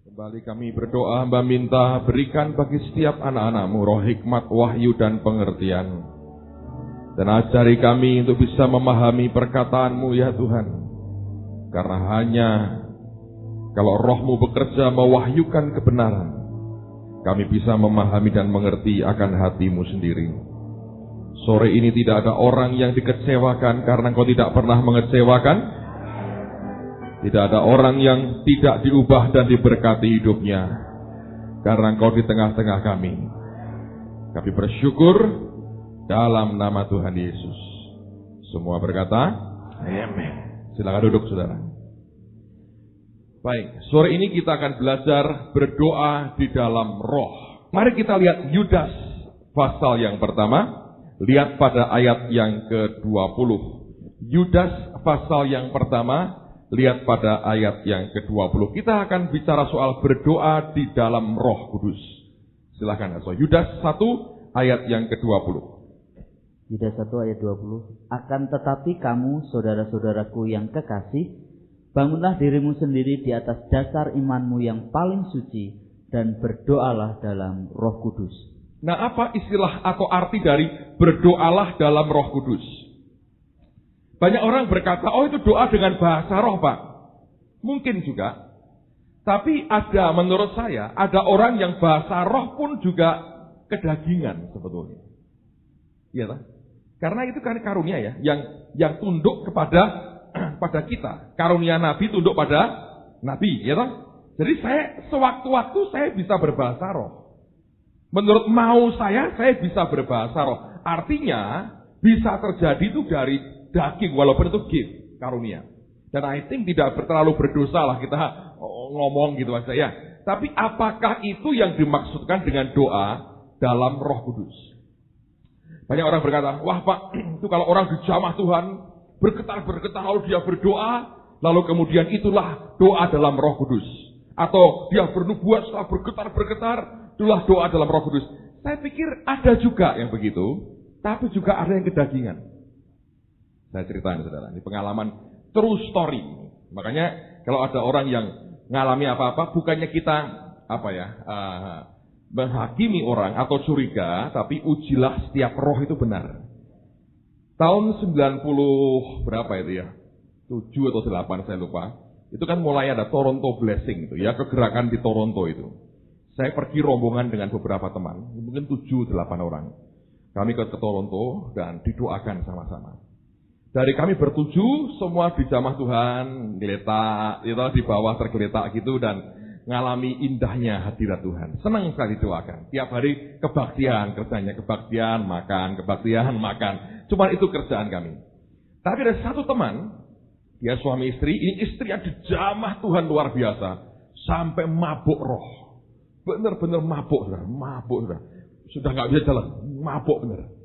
Kembali kami berdoa, hamba minta berikan bagi setiap anak-anak-Mu roh hikmat, wahyu, dan pengertian. Dan ajari kami untuk bisa memahami perkataan-Mu ya Tuhan. Karena hanya kalau Roh-Mu bekerja mewahyukan kebenaran, kami bisa memahami dan mengerti akan hati-Mu sendiri. Sore ini tidak ada orang yang dikecewakan karena Engkau tidak pernah mengecewakan. Tidak ada orang yang tidak diubah dan diberkati hidupnya karena Engkau di tengah-tengah kami. Kami bersyukur dalam nama Tuhan Yesus. Semua berkata, amin. Silakan duduk saudara. Baik, sore ini kita akan belajar berdoa di dalam roh. Mari kita lihat Yudas pasal yang pertama. Lihat pada ayat yang ke-20. Yudas pasal yang pertama. Lihat pada ayat yang ke-20. Kita akan bicara soal berdoa di dalam Roh Kudus. Silakan. Yudas 1 ayat yang ke-20. Yudas 1 ayat 20. Akan tetapi kamu, saudara-saudaraku yang kekasih, bangunlah dirimu sendiri di atas dasar imanmu yang paling suci dan berdoalah dalam Roh Kudus. Nah, apa istilah atau arti dari berdoalah dalam Roh Kudus? Banyak orang berkata, oh itu doa dengan bahasa roh, Pak. Mungkin juga. Tapi ada, menurut saya, ada orang yang bahasa roh pun juga kedagingan sebetulnya. Iya tak? Karena itu kan karunia ya, yang tunduk kepada kita. Karunia Nabi tunduk pada Nabi, ya tak? Jadi saya sewaktu-waktu saya bisa berbahasa roh. Menurut mau saya bisa berbahasa roh. Artinya bisa terjadi itu dari daging, walaupun itu gift, karunia. Dan I think tidak terlalu berdosa lah kita ngomong gitu aja ya. Tapi apakah itu yang dimaksudkan dengan doa dalam Roh Kudus? Banyak orang berkata, wah Pak, itu kalau orang dijamah Tuhan, bergetar-bergetar lalu dia berdoa, lalu kemudian itulah doa dalam Roh Kudus. Atau dia bernubuat setelah bergetar-bergetar, itulah doa dalam Roh Kudus. Saya pikir ada juga yang begitu, tapi juga ada yang kedagingan. Saya ceritain saudara, ini pengalaman true story. Makanya kalau ada orang yang ngalami apa-apa, bukannya kita menghakimi orang atau curiga, tapi ujilah setiap roh itu benar. Tahun 90 berapa itu ya? 7 atau 8 saya lupa. Itu kan mulai ada Toronto Blessing itu ya, kegerakan di Toronto itu. Saya pergi rombongan dengan beberapa teman, mungkin 7-8 orang. Kami ke Toronto dan didoakan sama-sama. Dari kami bertujuh, semua dijamah Tuhan, geletak, di bawah tergeletak gitu, dan ngalami indahnya hadirat Tuhan. Senang sekali doakan. Tiap hari kebaktian, kerjanya kebaktian, makan. Cuma itu kerjaan kami. Tapi ada satu teman, dia suami istri, ini istri yang dijamah Tuhan luar biasa, sampai mabuk roh. Bener-bener mabuk. Sudah nggak bisa jalan, mabuk bener.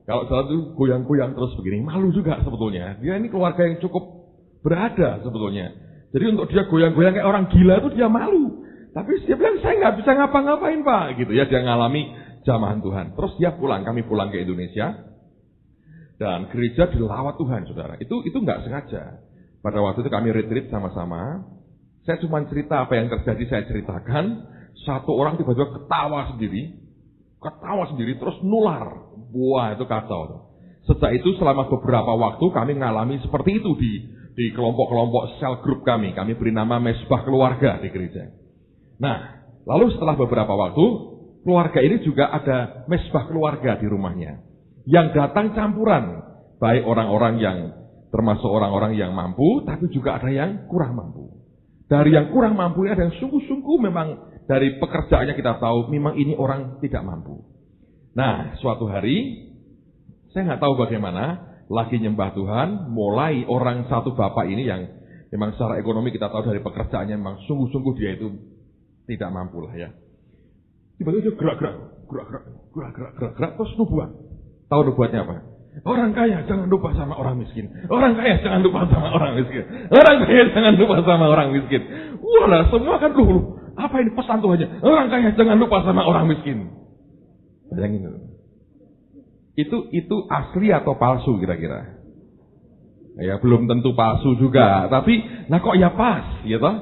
Kalau jalan itu goyang-goyang terus begini, malu juga sebetulnya. Dia ini keluarga yang cukup berada sebetulnya. Jadi untuk dia goyang-goyang kayak orang gila itu dia malu. Tapi dia bilang, saya nggak bisa ngapa-ngapain Pak. Gitu ya, dia ngalami jamahan Tuhan. Terus dia pulang, kami pulang ke Indonesia. Dan gereja dilawat Tuhan, saudara. Itu nggak sengaja. Pada waktu itu kami retreat sama-sama. Saya cuma cerita apa yang terjadi, saya ceritakan. Satu orang tiba-tiba ketawa sendiri terus nular. Wah, itu kacau. Sejak itu selama beberapa waktu kami mengalami seperti itu di kelompok-kelompok sel grup kami. Kami beri nama Mesbah Keluarga di gereja. Nah, lalu setelah beberapa waktu, keluarga ini juga ada Mesbah Keluarga di rumahnya. Yang datang campuran, baik orang-orang yang termasuk orang-orang yang mampu, tapi juga ada yang kurang mampu. Dari yang kurang mampu ada yang sungguh-sungguh memang dari pekerjaannya kita tahu memang ini orang tidak mampu. Nah, suatu hari, saya nggak tahu bagaimana, lagi nyembah Tuhan, mulai orang satu bapak ini yang memang secara ekonomi kita tahu dari pekerjaannya memang sungguh-sungguh dia itu tidak mampu lah ya. Tiba-tiba dia gerak, terus nubuat. Tahu nubuatnya apa? Orang kaya jangan lupa sama orang miskin. Orang kaya jangan lupa sama orang miskin. Orang kaya jangan lupa sama orang miskin. Wah, semua kan apa ini pesan Tuhannya? Orang kaya jangan lupa sama orang miskin. Bayangin itu asli atau palsu kira-kira? Ya belum tentu palsu juga, tapi kok ya pas, ya toh?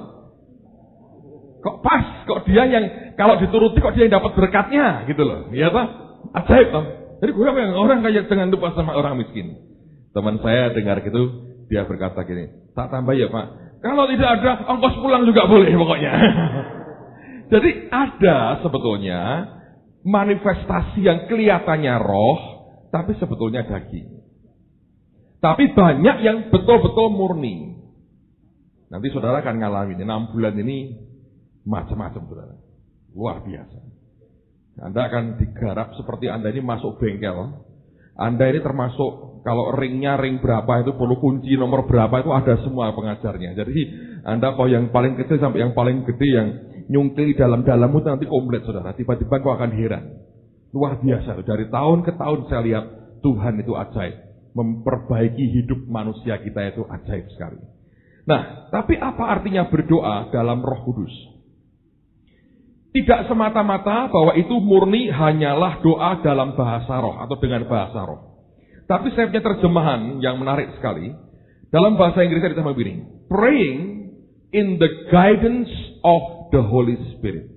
kok pas, kok dia yang kalau dituruti kok dia yang dapat berkatnya gitu loh. Ya toh? Ajaib toh. Jadi gue orang kaya dengan lupa sama orang miskin. Teman saya dengar gitu, dia berkata gini, tak tambah ya Pak, kalau tidak ada ongkos pulang juga boleh pokoknya. Jadi ada sebetulnya manifestasi yang kelihatannya roh, tapi sebetulnya daging. Tapi banyak yang betul-betul murni. Nanti saudara akan ngalamin 6 bulan ini macam-macam saudara. Luar biasa. Anda akan digarap seperti Anda ini masuk bengkel. Anda ini termasuk kalau ringnya ring berapa itu perlu kunci nomor berapa itu ada semua pengajarnya. Jadi Anda kalau yang paling kecil sampai yang paling gede yang nyungkil di dalam-dalam itu nanti komplit saudara. Tiba-tiba kau akan heran. Luar biasa. Dari tahun ke tahun saya lihat Tuhan itu ajaib. Memperbaiki hidup manusia kita itu ajaib sekali. Nah, tapi apa artinya berdoa dalam Roh Kudus? Tidak semata-mata bahwa itu murni hanyalah doa dalam bahasa roh atau dengan bahasa roh. Tapi saya punya terjemahan yang menarik sekali. Dalam bahasa Inggrisnya ditambah begini. Praying in the guidance of the Holy Spirit.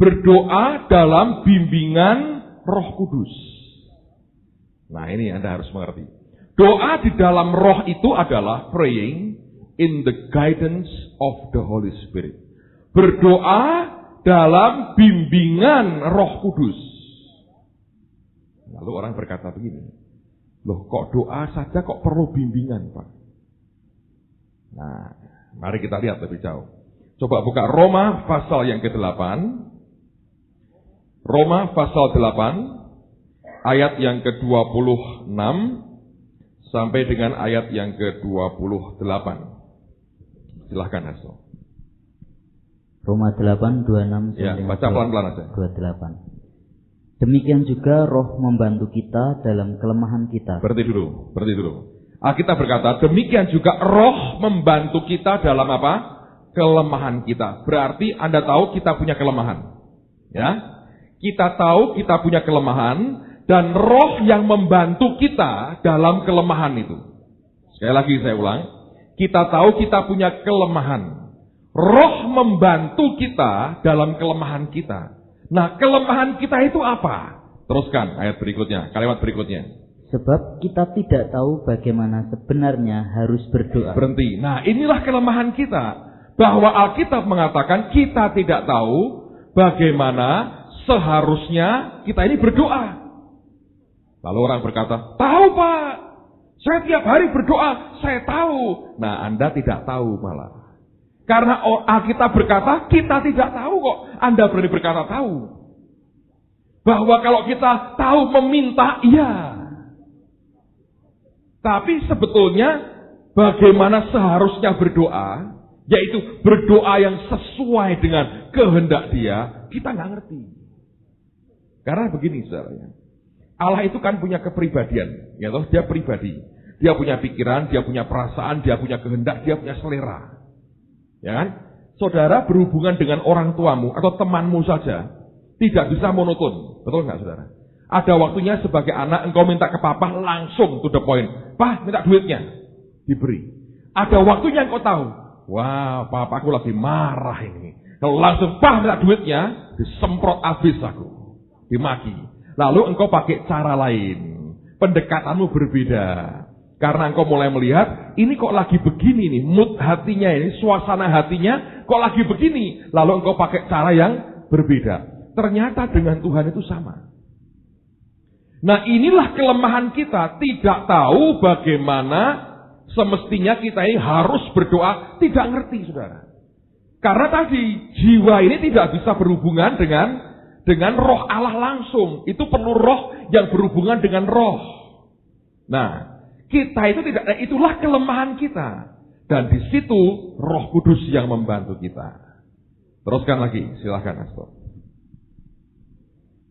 Berdoa dalam bimbingan Roh Kudus. Nah, ini Anda harus mengerti. Doa di dalam roh itu adalah praying in the guidance of the Holy Spirit. Berdoa dalam bimbingan Roh Kudus. Lalu orang berkata begini, loh kok doa saja kok perlu bimbingan Pak? Nah, mari kita lihat lebih jauh. Coba buka Roma pasal yang ke-8. Roma pasal 8, ayat yang ke-26 sampai dengan ayat yang ke-28. Silahkan Hasto. Roma 8, 26 ya, baca pelan-pelan aja. 28. Demikian juga roh membantu kita dalam kelemahan kita. Berhenti dulu. Alkitab berkata, demikian juga roh membantu kita dalam apa? Kelemahan kita. Berarti Anda tahu kita punya kelemahan. Ya, kita tahu kita punya kelemahan dan roh yang membantu kita dalam kelemahan itu. Sekali lagi saya ulang. Kita tahu kita punya kelemahan. Roh membantu kita dalam kelemahan kita. Nah, kelemahan kita itu apa? Teruskan ayat berikutnya, kalimat berikutnya. Sebab kita tidak tahu bagaimana sebenarnya harus berdoa. Berhenti. Nah, inilah kelemahan kita. Bahwa Alkitab mengatakan kita tidak tahu bagaimana seharusnya kita ini berdoa. Lalu orang berkata, tahu Pak. Saya tiap hari berdoa, saya tahu. Nah, Anda tidak tahu malah. Karena Alkitab berkata, kita tidak tahu kok. Anda berani berkata tahu. Bahwa kalau kita tahu meminta, iya. Tapi sebetulnya, bagaimana seharusnya berdoa, yaitu berdoa yang sesuai dengan kehendak Dia, kita nggak ngerti. Karena begini, saudara. Allah itu kan punya kepribadian, ya toh, dia pribadi. Dia punya pikiran, dia punya perasaan, dia punya kehendak, dia punya selera. Ya kan? Saudara berhubungan dengan orang tuamu atau temanmu saja tidak bisa monoton. Betul nggak saudara? Ada waktunya sebagai anak engkau minta ke papa langsung to the point. Pah, minta duitnya. Diberi. Ada waktunya engkau tahu. Wah, papaku lagi marah ini. Kalau langsung pah minta duitnya, disemprot habis aku. Dimaki. Lalu engkau pakai cara lain. Pendekatanmu berbeda. Karena engkau mulai melihat, ini kok lagi begini nih. Mood hatinya ini, suasana hatinya kok lagi begini. Lalu engkau pakai cara yang berbeda. Ternyata dengan Tuhan itu sama. Nah, inilah kelemahan kita. Tidak tahu bagaimana semestinya kita ini harus berdoa. Tidak ngerti, saudara. Karena tadi, jiwa ini tidak bisa berhubungan dengan roh Allah langsung. Itu perlu roh yang berhubungan dengan roh. Nah, kita itu tidak, itulah kelemahan kita. Dan di situ Roh Kudus yang membantu kita. Teruskan lagi, silakan Astor.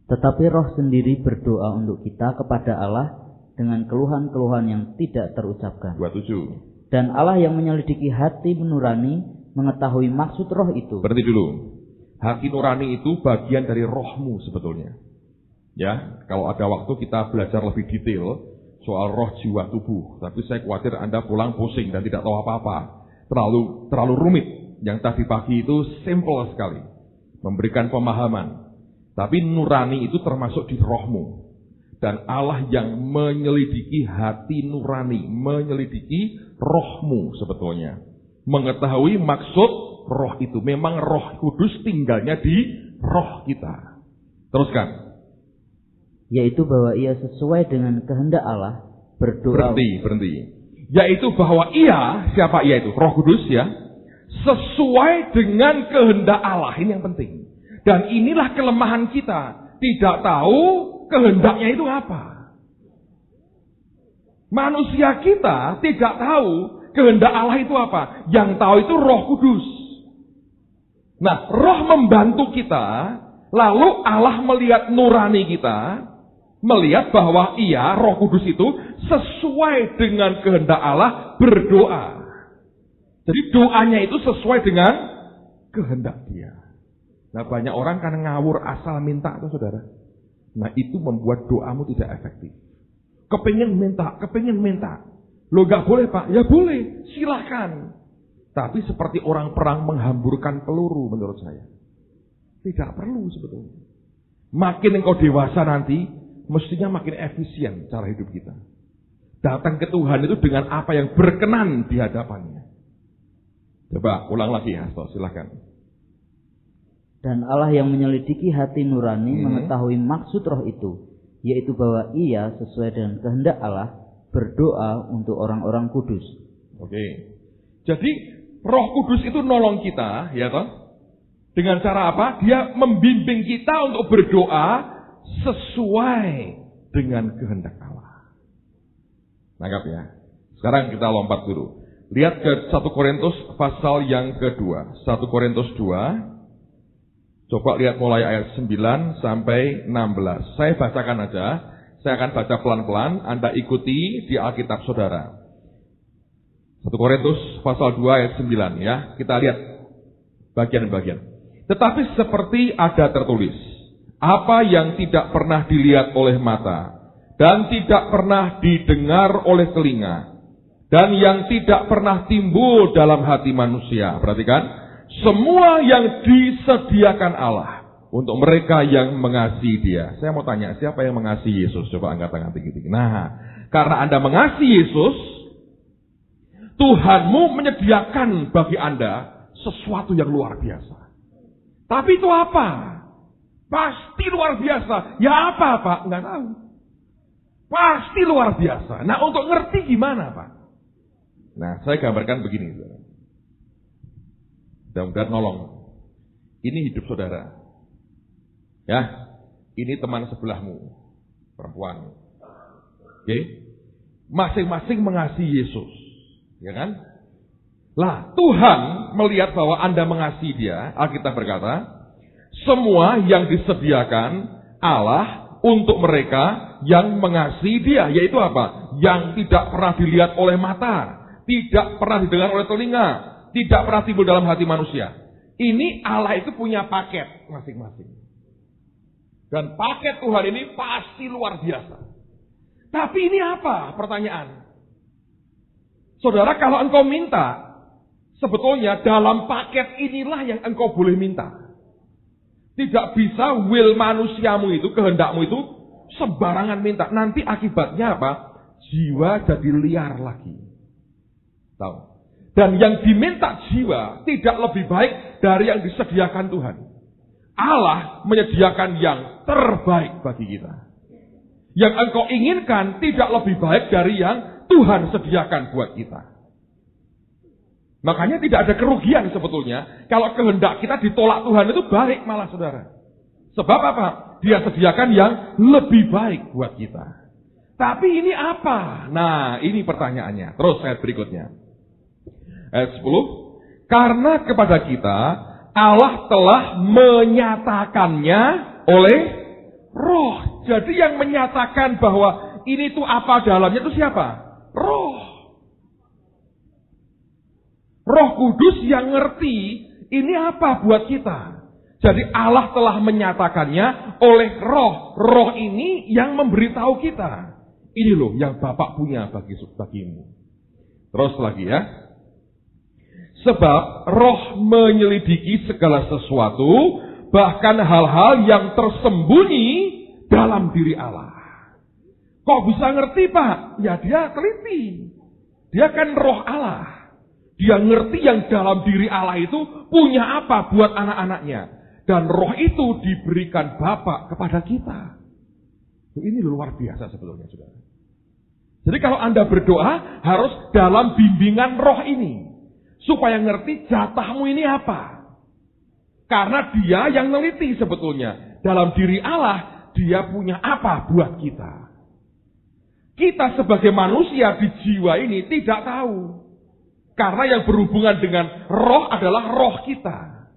Tetapi roh sendiri berdoa untuk kita kepada Allah dengan keluhan-keluhan yang tidak terucapkan. 27. Dan Allah yang menyelidiki hati nurani mengetahui maksud roh itu. Berhenti dulu. Hati nurani itu bagian dari rohmu sebetulnya. Ya, kalau ada waktu kita belajar lebih detail soal roh, jiwa, tubuh. Tapi saya khawatir Anda pulang pusing dan tidak tahu apa-apa. Terlalu rumit. Yang tadi pagi itu simple sekali. memberikan pemahaman. Tapi nurani itu termasuk di rohmu. Dan Allah yang menyelidiki hati nurani, menyelidiki rohmu sebetulnya. Mengetahui maksud roh itu. Memang Roh Kudus tinggalnya di roh kita. Teruskan. Yaitu bahwa ia sesuai dengan kehendak Allah berdoa. Berhenti. Yaitu bahwa ia, siapa ia itu? Roh Kudus ya. Sesuai dengan kehendak Allah. Ini yang penting. Dan inilah kelemahan kita. Tidak tahu kehendaknya itu apa. Manusia kita tidak tahu kehendak Allah itu apa. Yang tahu itu Roh Kudus. Nah, Roh membantu kita. Lalu Allah melihat nurani kita. Melihat bahwa ia, Roh Kudus itu sesuai dengan kehendak Allah berdoa. Jadi doanya itu sesuai dengan kehendak dia. Nah, banyak orang kan ngawur asal minta tuh saudara. Nah, itu membuat doamu tidak efektif. Kepingin minta. Loh gak boleh Pak? Ya boleh, silahkan. Tapi seperti orang perang menghamburkan peluru menurut saya. Tidak perlu sebetulnya. Makin engkau dewasa nanti, mestinya makin efisien cara hidup kita. Datang ke Tuhan itu dengan apa yang berkenan di hadapannya. Coba ulang lagi ya, silakan. Dan Allah yang menyelidiki hati nurani mengetahui maksud roh itu, yaitu bahwa ia sesuai dengan kehendak Allah berdoa untuk orang-orang kudus. Oke. Jadi Roh Kudus itu nolong kita, ya toh? Dengan cara apa? Dia membimbing kita untuk berdoa sesuai dengan kehendak Allah. Nangkap ya? Sekarang kita lompat dulu. Lihat ke 1 Korintus pasal yang kedua. 1 Korintus 2. Coba lihat mulai ayat 9 sampai 16. Saya bacakan aja. Saya akan baca pelan-pelan. Anda ikuti di Alkitab saudara. 1 Korintus pasal 2 ayat 9 ya. Kita lihat bagian-bagian. Tetapi seperti ada tertulis, apa yang tidak pernah dilihat oleh mata, dan tidak pernah didengar oleh telinga, dan yang tidak pernah timbul dalam hati manusia. Perhatikan, semua yang disediakan Allah untuk mereka yang mengasihi Dia. Saya mau tanya, siapa yang mengasihi Yesus? Coba angkat tangan tinggi-tinggi. Nah, karena Anda mengasihi Yesus, Tuhanmu menyediakan bagi Anda sesuatu yang luar biasa. Tapi itu apa? Pasti luar biasa. Ya apa Pak? Enggak tahu. Pasti luar biasa. Nah, untuk ngerti gimana Pak? Nah, saya gambarkan begini. Mudah-mudahan nolong. Ini hidup saudara. Ya, ini teman sebelahmu, perempuan. Oke? Masing-masing mengasihi Yesus. Ya kan? Lah, Tuhan melihat bahwa Anda mengasihi Dia. Alkitab berkata, semua yang disediakan Allah untuk mereka yang mengasihi Dia. Yaitu apa? Yang tidak pernah dilihat oleh mata, tidak pernah didengar oleh telinga, tidak pernah timbul dalam hati manusia. Ini Allah itu punya paket masing-masing. Dan paket Tuhan ini pasti luar biasa. Tapi ini apa? Pertanyaan. Saudara, kalau engkau minta, sebetulnya dalam paket inilah yang engkau boleh minta. Tidak bisa will manusiamu itu, kehendakmu itu sembarangan minta. Nanti akibatnya apa? Jiwa jadi liar lagi. Tahu? Dan yang diminta jiwa tidak lebih baik dari yang disediakan Tuhan. Allah menyediakan yang terbaik bagi kita. Yang engkau inginkan tidak lebih baik dari yang Tuhan sediakan buat kita. Makanya tidak ada kerugian sebetulnya. Kalau kehendak kita ditolak Tuhan itu baik malah saudara. Sebab apa? Dia sediakan yang lebih baik buat kita. Tapi ini apa? Nah, ini pertanyaannya. Terus ayat berikutnya. Ayat 10. Karena kepada kita Allah telah menyatakannya oleh Roh. Jadi yang menyatakan bahwa ini tuh apa dalamnya itu siapa? Roh. Roh Kudus yang ngerti ini apa buat kita. Jadi Allah telah menyatakannya oleh Roh. Roh ini yang memberitahu kita. Ini loh yang Bapak punya bagimu. Terus lagi ya. Sebab Roh menyelidiki segala sesuatu, bahkan hal-hal yang tersembunyi dalam diri Allah. Kok bisa ngerti, Pak? Ya dia teliti. Dia kan roh Allah. Dia ngerti yang dalam diri Allah itu punya apa buat anak-anaknya. Dan roh itu diberikan Bapa kepada kita. Ini luar biasa sebetulnya, saudara. Jadi kalau Anda berdoa, harus dalam bimbingan roh ini. Supaya ngerti jatahmu ini apa. Karena dia yang neliti sebetulnya. Dalam diri Allah, dia punya apa buat kita. Kita sebagai manusia di jiwa ini tidak tahu. Karena yang berhubungan dengan roh adalah roh kita.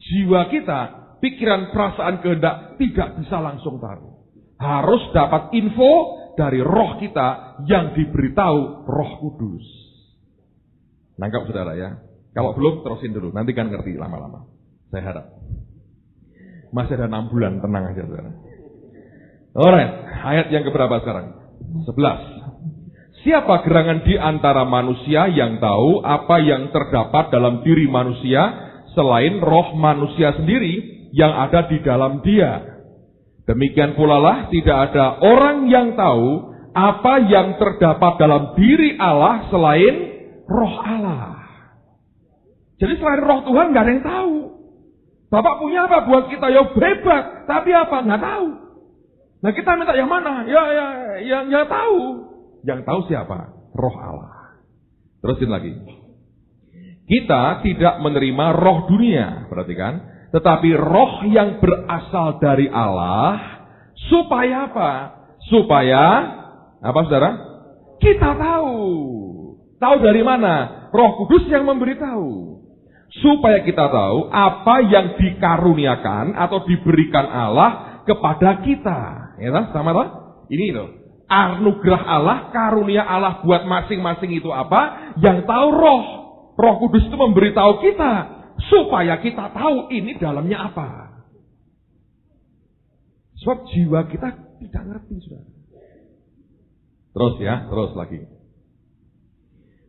Jiwa kita, pikiran, perasaan, kehendak tidak bisa langsung tahu. Harus dapat info dari roh kita yang diberitahu Roh Kudus. Nangkap saudara ya. Kalau belum terusin dulu, nanti kan ngerti lama-lama. Saya harap. Masih ada 6 bulan, tenang aja saudara. Alright, ayat yang keberapa sekarang? 11. Siapa gerangan di antara manusia yang tahu apa yang terdapat dalam diri manusia selain roh manusia sendiri yang ada di dalam dia? Demikian pula lah tidak ada orang yang tahu apa yang terdapat dalam diri Allah selain roh Allah. Jadi selain roh Tuhan nggak ada yang tahu. Bapak punya apa buat kita? Ya bebas, tapi apa? Nggak tahu. Nah kita minta yang mana? Yang tahu. Yang tahu siapa? Roh Allah. Terusin lagi. Kita tidak menerima roh dunia, perhatikan. Tetapi roh yang berasal dari Allah. Supaya apa? Supaya, apa saudara? Kita tahu. Tahu dari mana? Roh Kudus yang memberitahu. Supaya kita tahu apa yang dikaruniakan atau diberikan Allah kepada kita. Ya, sama toh? Ini loh. Anugerah Allah, karunia Allah buat masing-masing itu apa? Yang tahu roh. Roh Kudus itu memberitahu kita. Supaya kita tahu ini dalamnya apa. Sebab jiwa kita tidak ngerti. Sudah. Terus ya, terus lagi.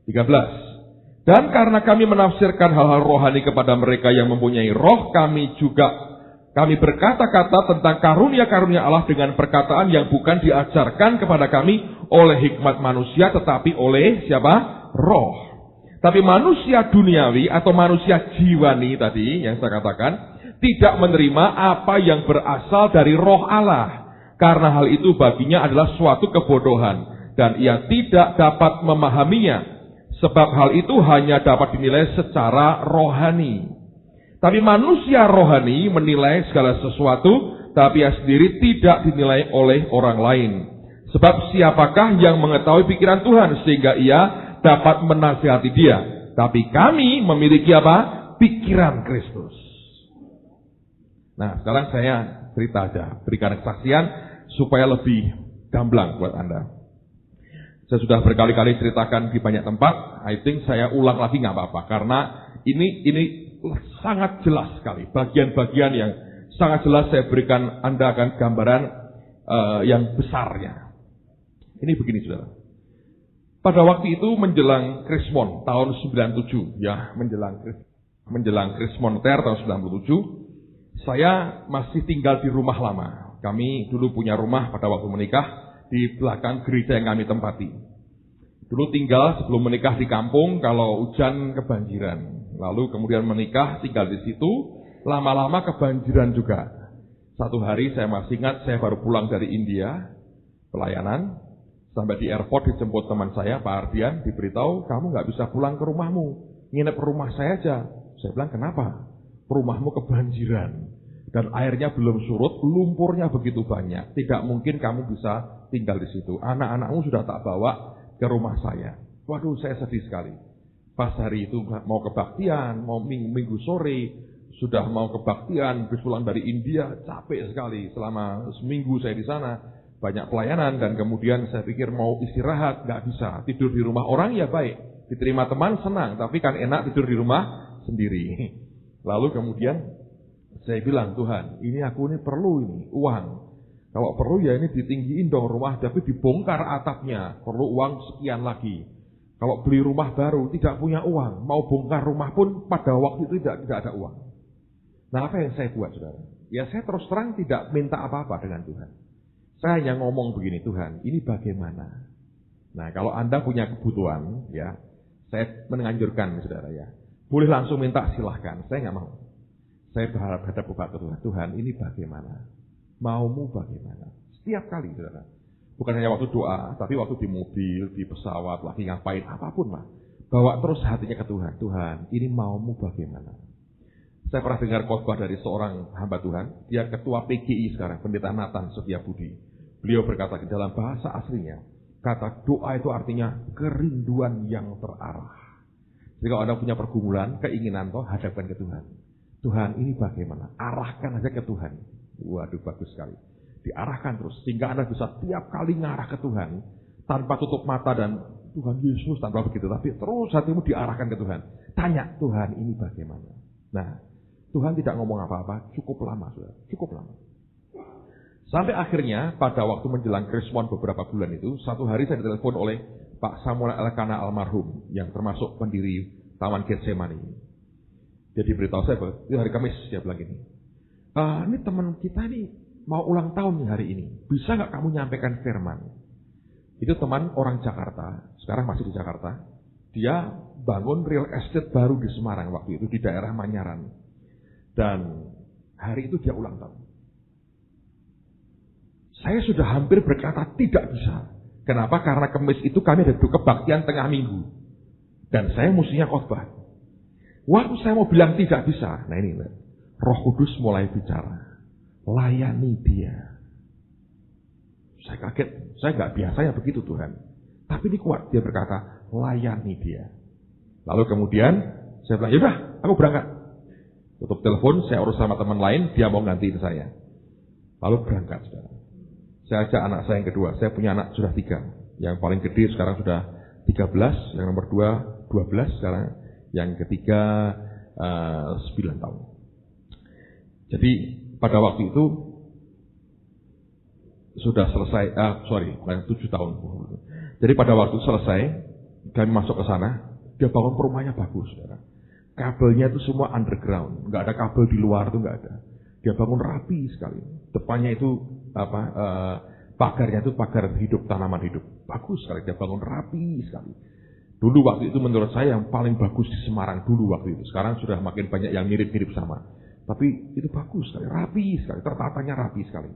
13. Dan karena kami menafsirkan hal-hal rohani kepada mereka yang mempunyai roh, kami berkata-kata tentang karunia-karunia Allah dengan perkataan yang bukan diajarkan kepada kami oleh hikmat manusia, tetapi oleh siapa? Roh. Tapi manusia duniawi atau manusia jiwani tadi yang saya katakan, tidak menerima apa yang berasal dari roh Allah. Karena hal itu baginya adalah suatu kebodohan. Dan ia tidak dapat memahaminya. Sebab hal itu hanya dapat dinilai secara rohani. Tapi manusia rohani menilai segala sesuatu, tapi ia sendiri tidak dinilai oleh orang lain. Sebab siapakah yang mengetahui pikiran Tuhan sehingga ia dapat menasihati dia? Tapi kami memiliki apa? Pikiran Kristus. Nah, sekarang saya cerita aja, berikan kesaksian supaya lebih gamblang buat Anda. Saya sudah berkali-kali ceritakan di banyak tempat. I think saya ulang lagi nggak apa-apa, karena ini sangat jelas sekali. Bagian-bagian yang sangat jelas saya berikan Anda akan gambaran yang besarnya. Ini begini, saudara. Pada waktu itu menjelang Krismon tahun 97, ya menjelang Krismon Ter tahun 97, saya masih tinggal di rumah lama. Kami dulu punya rumah pada waktu menikah di belakang gereja yang kami tempati. Dulu tinggal sebelum menikah di kampung, kalau hujan kebanjiran. Lalu kemudian menikah, tinggal di situ, lama-lama kebanjiran juga. Satu hari saya masih ingat, saya baru pulang dari India, pelayanan, sampai di airport dijemput teman saya, Pak Ardian, diberitahu, kamu nggak bisa pulang ke rumahmu, nginep rumah saya aja. Saya bilang, kenapa? Rumahmu kebanjiran. Dan airnya belum surut, lumpurnya begitu banyak. Tidak mungkin kamu bisa tinggal di situ. Anak-anakmu sudah tak bawa ke rumah saya. Waduh, saya sedih sekali. Pas hari itu mau kebaktian, mau minggu sore, sudah mau kebaktian, habis pulang dari India, capek sekali. Selama seminggu saya di sana, banyak pelayanan, dan kemudian saya pikir mau istirahat, nggak bisa. Tidur di rumah orang ya baik, diterima teman senang, tapi kan enak tidur di rumah sendiri. Lalu kemudian saya bilang, Tuhan, aku perlu uang. Kalau perlu ya ini ditinggiin dong rumah, tapi dibongkar atapnya, perlu uang sekian lagi. Kalau beli rumah baru tidak punya uang, mau bongkar rumah pun pada waktu itu tidak ada uang. Nah, apa yang saya buat, saudara? Ya, saya terus terang tidak minta apa-apa dengan Tuhan. Saya hanya ngomong begini, Tuhan, ini bagaimana? Nah, kalau Anda punya kebutuhan, ya, saya menganjurkan, saudara, ya, boleh langsung minta, silahkan. Saya nggak mau. Saya berharap hadap kepada Tuhan. Tuhan, ini bagaimana? Maumu bagaimana? Setiap kali, saudara. Bukan hanya waktu doa, tapi waktu di mobil, di pesawat, lagi ngapain, apapun mah. Bawa terus hatinya ke Tuhan. Tuhan, ini maumu bagaimana? Saya pernah dengar khotbah dari seorang hamba Tuhan. Dia ketua PGI sekarang, Pendeta Nathan Setiabudi. Beliau berkata dalam bahasa aslinya, kata doa itu artinya kerinduan yang terarah. Jadi kalau Anda punya pergumulan, keinginan toh, hadapkan ke Tuhan. Tuhan, ini bagaimana? Arahkan aja ke Tuhan. Waduh, bagus sekali. Diarahkan terus, sehingga Anda bisa tiap kali ngarah ke Tuhan, tanpa tutup mata dan Tuhan Yesus, tanpa begitu. Tapi terus hatimu diarahkan ke Tuhan. Tanya, Tuhan, ini bagaimana? Nah, Tuhan tidak ngomong apa-apa, cukup lama, saudara. Cukup lama. Sampai akhirnya, pada waktu menjelang Krismon beberapa bulan itu, satu hari saya ditelepon oleh Pak Samuel Elkana almarhum, yang termasuk pendiri Taman Getsemani. Dia diberitahu saya, itu hari Kamis, dia bilang gini, ini teman kita ini mau ulang tahun nih hari ini, bisa nggak kamu nyampaikan firman? Itu teman orang Jakarta, sekarang masih di Jakarta. Dia bangun real estate baru di Semarang waktu itu, di daerah Manyaran. Dan hari itu dia ulang tahun. Saya sudah hampir berkata tidak bisa. Kenapa? Karena Kamis itu kami ada kebaktian tengah minggu. Dan saya mestinya khotbah. Waktu saya mau bilang tidak bisa. Nah ini, Roh Kudus mulai bicara. Layani dia. Saya kaget. Saya nggak biasanya begitu Tuhan. Tapi ini kuat. Dia berkata, layani dia. Lalu kemudian saya bilang, yaudah aku berangkat. Tutup telepon, saya urus sama teman lain, dia mau gantiin saya. Lalu berangkat, saudara. Saya ajak anak saya yang kedua. Saya punya anak sudah 3. Yang paling gede sekarang sudah 13. Yang nomor 2, 12 sekarang. Yang ketiga, 9 tahun. Jadi, pada waktu itu, sudah selesai, 7 tahun. Jadi pada waktu selesai, kami masuk ke sana, dia bangun rumahnya bagus, saudara. Kabelnya itu semua underground, nggak ada kabel di luar itu nggak ada. Dia bangun rapi sekali. Depannya itu pagarnya itu pagar hidup, tanaman hidup. Bagus sekali, dia bangun rapi sekali. Dulu waktu itu menurut saya yang paling bagus di Semarang dulu waktu itu. Sekarang sudah makin banyak yang mirip-mirip sama. Tapi itu bagus sekali, rapi sekali, tertatanya rapi sekali.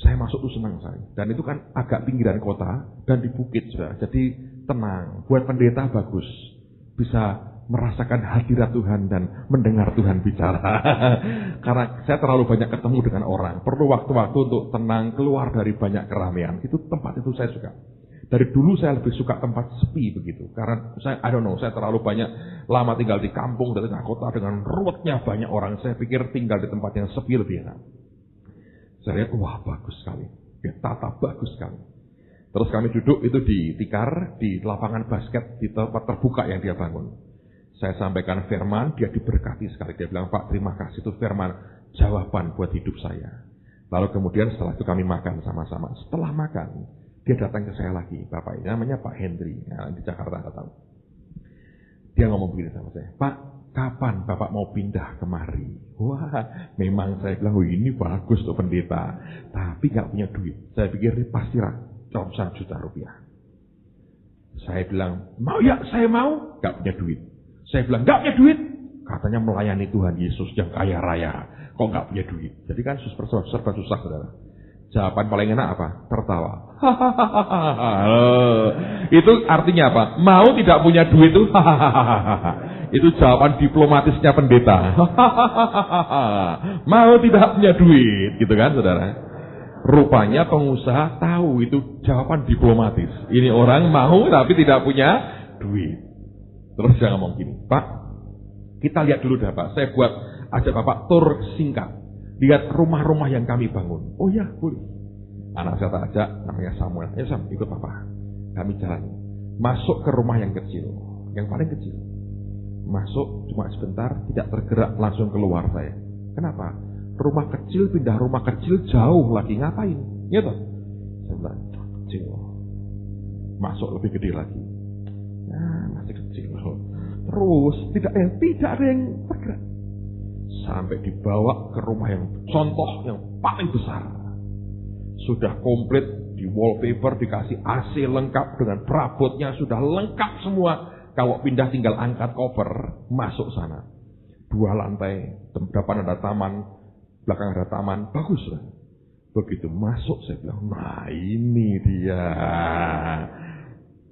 Saya masuk tuh senang saya. Dan itu kan agak pinggiran kota dan di bukit sudah. Jadi tenang, buat pendeta bagus. Bisa merasakan hadirat Tuhan dan mendengar Tuhan bicara. Karena saya terlalu banyak ketemu dengan orang. Perlu waktu-waktu untuk tenang, keluar dari banyak keramaian. Itu tempat itu saya suka. Dari dulu saya lebih suka tempat sepi begitu. Karena saya, saya terlalu banyak lama tinggal di kampung dan tengah kota dengan ruwetnya banyak orang. Saya pikir tinggal di tempat yang sepi lebih enak. Saya lihat, wah bagus sekali. Dia tata bagus sekali. Terus kami duduk itu di tikar, di lapangan basket, di tempat terbuka yang dia bangun. Saya sampaikan firman, dia diberkati sekali. Dia bilang, Pak terima kasih, itu firman jawaban buat hidup saya. Lalu kemudian setelah itu kami makan sama-sama. Setelah makan, dia datang ke saya lagi. Bapak ini namanya Pak Hendri, di Jakarta datang. Dia ngomong begini sama saya, Pak, kapan Bapak mau pindah kemari? Wah, memang saya bilang, ini bagus tuh pendeta. Tapi gak punya duit. Saya pikir ini pasti ratusan juta rupiah. Saya bilang, mau ya, saya mau. Gak punya duit. Saya bilang, gak punya duit. Katanya melayani Tuhan Yesus yang kaya raya. Kok gak punya duit? Jadi kan serba susah, saudara. Jawaban paling enak apa? Tertawa. Itu artinya apa? Mau tidak punya duit itu? Itu jawaban diplomatisnya pendeta. Mau tidak punya duit, gitu kan, saudara? Rupanya pengusaha tahu itu jawaban diplomatis. Ini orang mau tapi tidak punya duit. Terus dia ngomong gini, Pak, kita lihat dulu dah Pak. Saya buat ajak Bapak tur singkat. Lihat rumah-rumah yang kami bangun. Oh ya, boleh. Anak saya tak ajak, namanya Samuel. Ayo Sam, ikut Papa. Kami jalan. Masuk ke rumah yang kecil. Yang paling kecil. Masuk cuma sebentar, tidak tergerak, langsung keluar saya. Kenapa? Rumah kecil pindah rumah kecil jauh lagi. Ngapain? Ya toh? Saya bilang, kecil. Masuk lebih gede lagi. Nah, masih kecil. Terus tidak ada yang tergerak. Sampai dibawa ke rumah yang contoh yang paling besar. Sudah komplit, di wallpaper, dikasih AC lengkap dengan perabotnya, sudah lengkap semua. Kalau pindah tinggal angkat koper, masuk sana. 2 lantai, depan ada taman, belakang ada taman, bagus lah. Begitu masuk saya bilang, nah ini dia.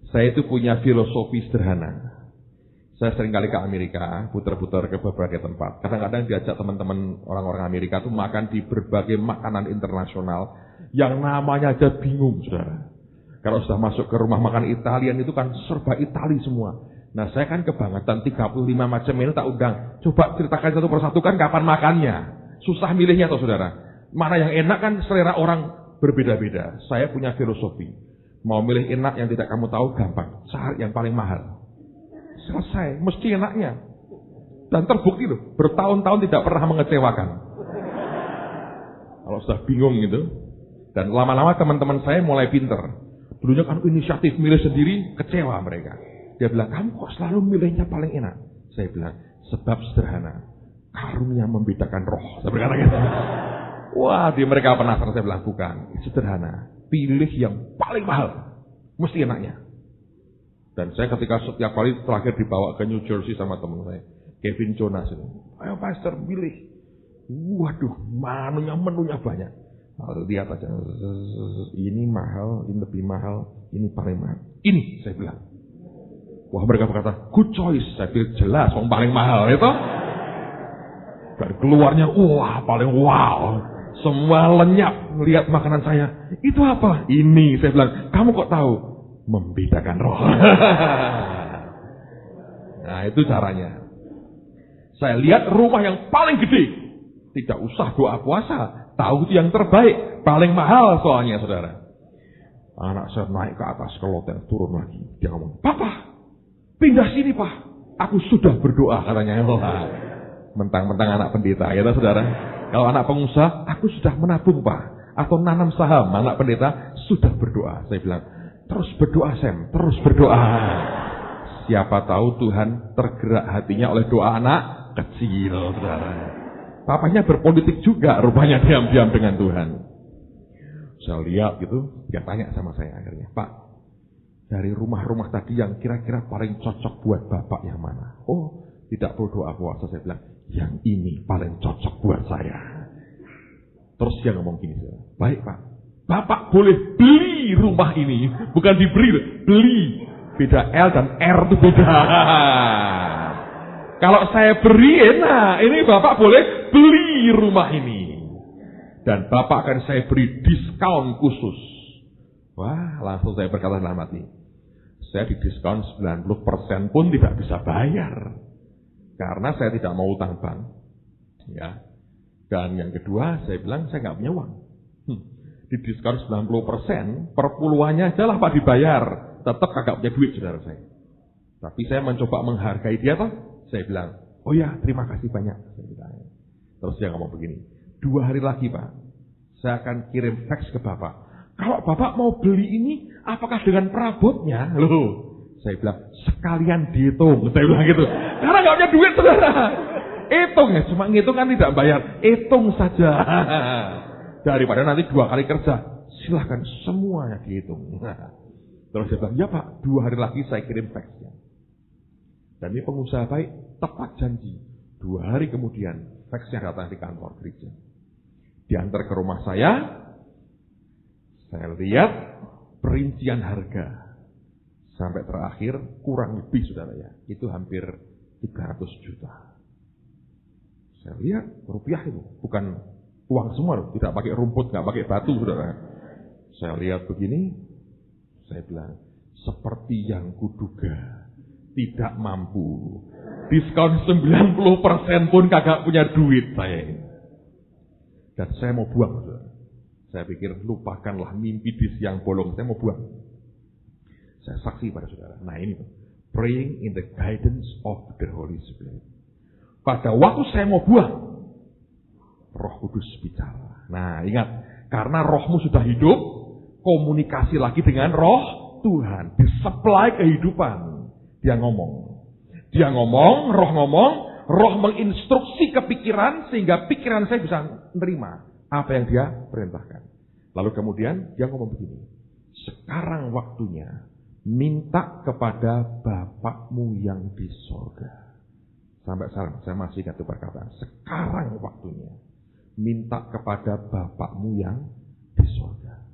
Saya itu punya filosofi sederhana. Saya sering kali ke Amerika, putar-putar ke berbagai tempat. Kadang-kadang diajak teman-teman orang-orang Amerika itu makan di berbagai makanan internasional yang namanya aja bingung, saudara. Kalau sudah masuk ke rumah makan Italian itu kan serba Itali semua. Nah saya kan kebangetan 35 macam menu tak undang. Coba ceritakan satu persatu kan kapan makannya. Susah milihnya toh saudara. Mana yang enak kan selera orang berbeda-beda. Saya punya filosofi. Mau milih enak yang tidak kamu tahu gampang. Cari yang paling mahal. Selesai, mesti enaknya. Dan terbukti loh, bertahun-tahun tidak pernah mengecewakan. Kalau sudah bingung gitu. Dan lama-lama teman-teman saya mulai pinter. Dulunya kan inisiatif milih sendiri, kecewa mereka. Dia bilang, kamu kok selalu milihnya paling enak? Saya bilang, sebab sederhana. Karunia membedakan roh. Saya berkata gitu. Wah, di mereka penasaran. Saya bilang, bukan. Sederhana. Pilih yang paling mahal. Mesti enaknya. Dan saya ketika setiap kali terakhir dibawa ke New Jersey sama teman saya, Kevin Jonas ini. Ayo Pastor, pilih. Waduh, menunya banyak. Lalu lihat aja. Ini mahal, ini lebih mahal, ini paling mahal. Ini, saya bilang. Wah, mereka berkata, good choice. Saya pilih jelas, yang paling mahal itu. Dan keluarnya, wah, paling wow. Semua lenyap melihat makanan saya. Itu apa? Ini, saya bilang. Kamu kok tahu? Membedakan roh. Nah, itu caranya. Saya lihat rumah yang paling gede. Tidak usah doa puasa. Tahu yang terbaik. Paling mahal soalnya, saudara. Anak saya naik ke atas ke loteng, turun lagi. Dia ngomong, Papa, pindah sini, Pak. Aku sudah berdoa, katanya. Mentang-mentang anak pendeta, ya saudara. Kalau anak pengusaha, aku sudah menabung, Pak. Atau nanam saham. Anak pendeta sudah berdoa. Saya bilang, terus berdoa, Sam. Terus berdoa. Siapa tahu Tuhan tergerak hatinya oleh doa anak kecil, saudara. Papanya berpolitik juga, rupanya diam-diam dengan Tuhan. Saya lihat gitu, dia tanya sama saya akhirnya, Pak, dari rumah-rumah tadi yang kira-kira paling cocok buat Bapak yang mana? Oh, tidak perlu doa puasa. Saya bilang, yang ini paling cocok buat saya. Terus dia ngomong gini, baik Pak, Bapak boleh beli rumah ini. Bukan diberi, beli. Beda L dan R itu beda. Kalau saya beri, enak. Ini Bapak boleh beli rumah ini. Dan Bapak akan saya beri diskon khusus. Wah, langsung saya berkata dalam hati. Saya di diskon 90% pun tidak bisa bayar. Karena saya tidak mau utang bank. Ya. Dan yang kedua, saya bilang saya nggak punya uang. Di diskon 90%, perpuluhannya aja lah Pak dibayar. Tetap kagak punya duit, saudara saya. Tapi saya mencoba menghargai dia toh. Saya bilang, oh ya, terima kasih banyak. Saya bilang. Terus dia ngomong begini, 2 hari lagi Pak, saya akan kirim fax ke Bapak. Kalau Bapak mau beli ini, apakah dengan perabotnya? Loh, saya bilang, sekalian dihitung. Saya bilang gitu. Karena nggak punya duit, saudara. Hitung ya, cuma ngitung kan tidak bayar. Hitung saja. Daripada nanti 2 kali kerja, silahkan semuanya dihitung. Terus dia bilang, ya Pak, 2 hari lagi saya kirim faxnya. Dan ini pengusaha baik, tepat janji. 2 hari kemudian, faxnya datang di kantor gereja. Diantar ke rumah saya lihat perincian harga. Sampai terakhir, kurang lebih saudara ya, itu hampir 300 juta. Saya lihat, rupiah itu, bukan uang semua loh, tidak pakai rumput, nggak pakai batu, saudara. Saya lihat begini, saya bilang, seperti yang kuduga, tidak mampu. Diskon 90% pun kagak punya duit saya ini. Dan saya mau buang, saudara. Saya pikir, lupakanlah mimpi di siang bolong, saya mau buang. Saya saksi pada saudara. Nah ini, praying in the guidance of the Holy Spirit. Pada waktu saya mau buang, Roh Kudus bicara. Nah ingat, karena rohmu sudah hidup, komunikasi lagi dengan roh Tuhan. Disupply kehidupan. Dia ngomong, roh ngomong, Roh menginstruksi ke pikiran sehingga pikiran saya bisa menerima apa yang dia perintahkan. Lalu kemudian dia ngomong begini, sekarang waktunya minta kepada Bapakmu yang di sorga. Sampai sekarang saya masih ingat itu perkataan. Sekarang waktunya minta kepada Bapakmu yang di sorga.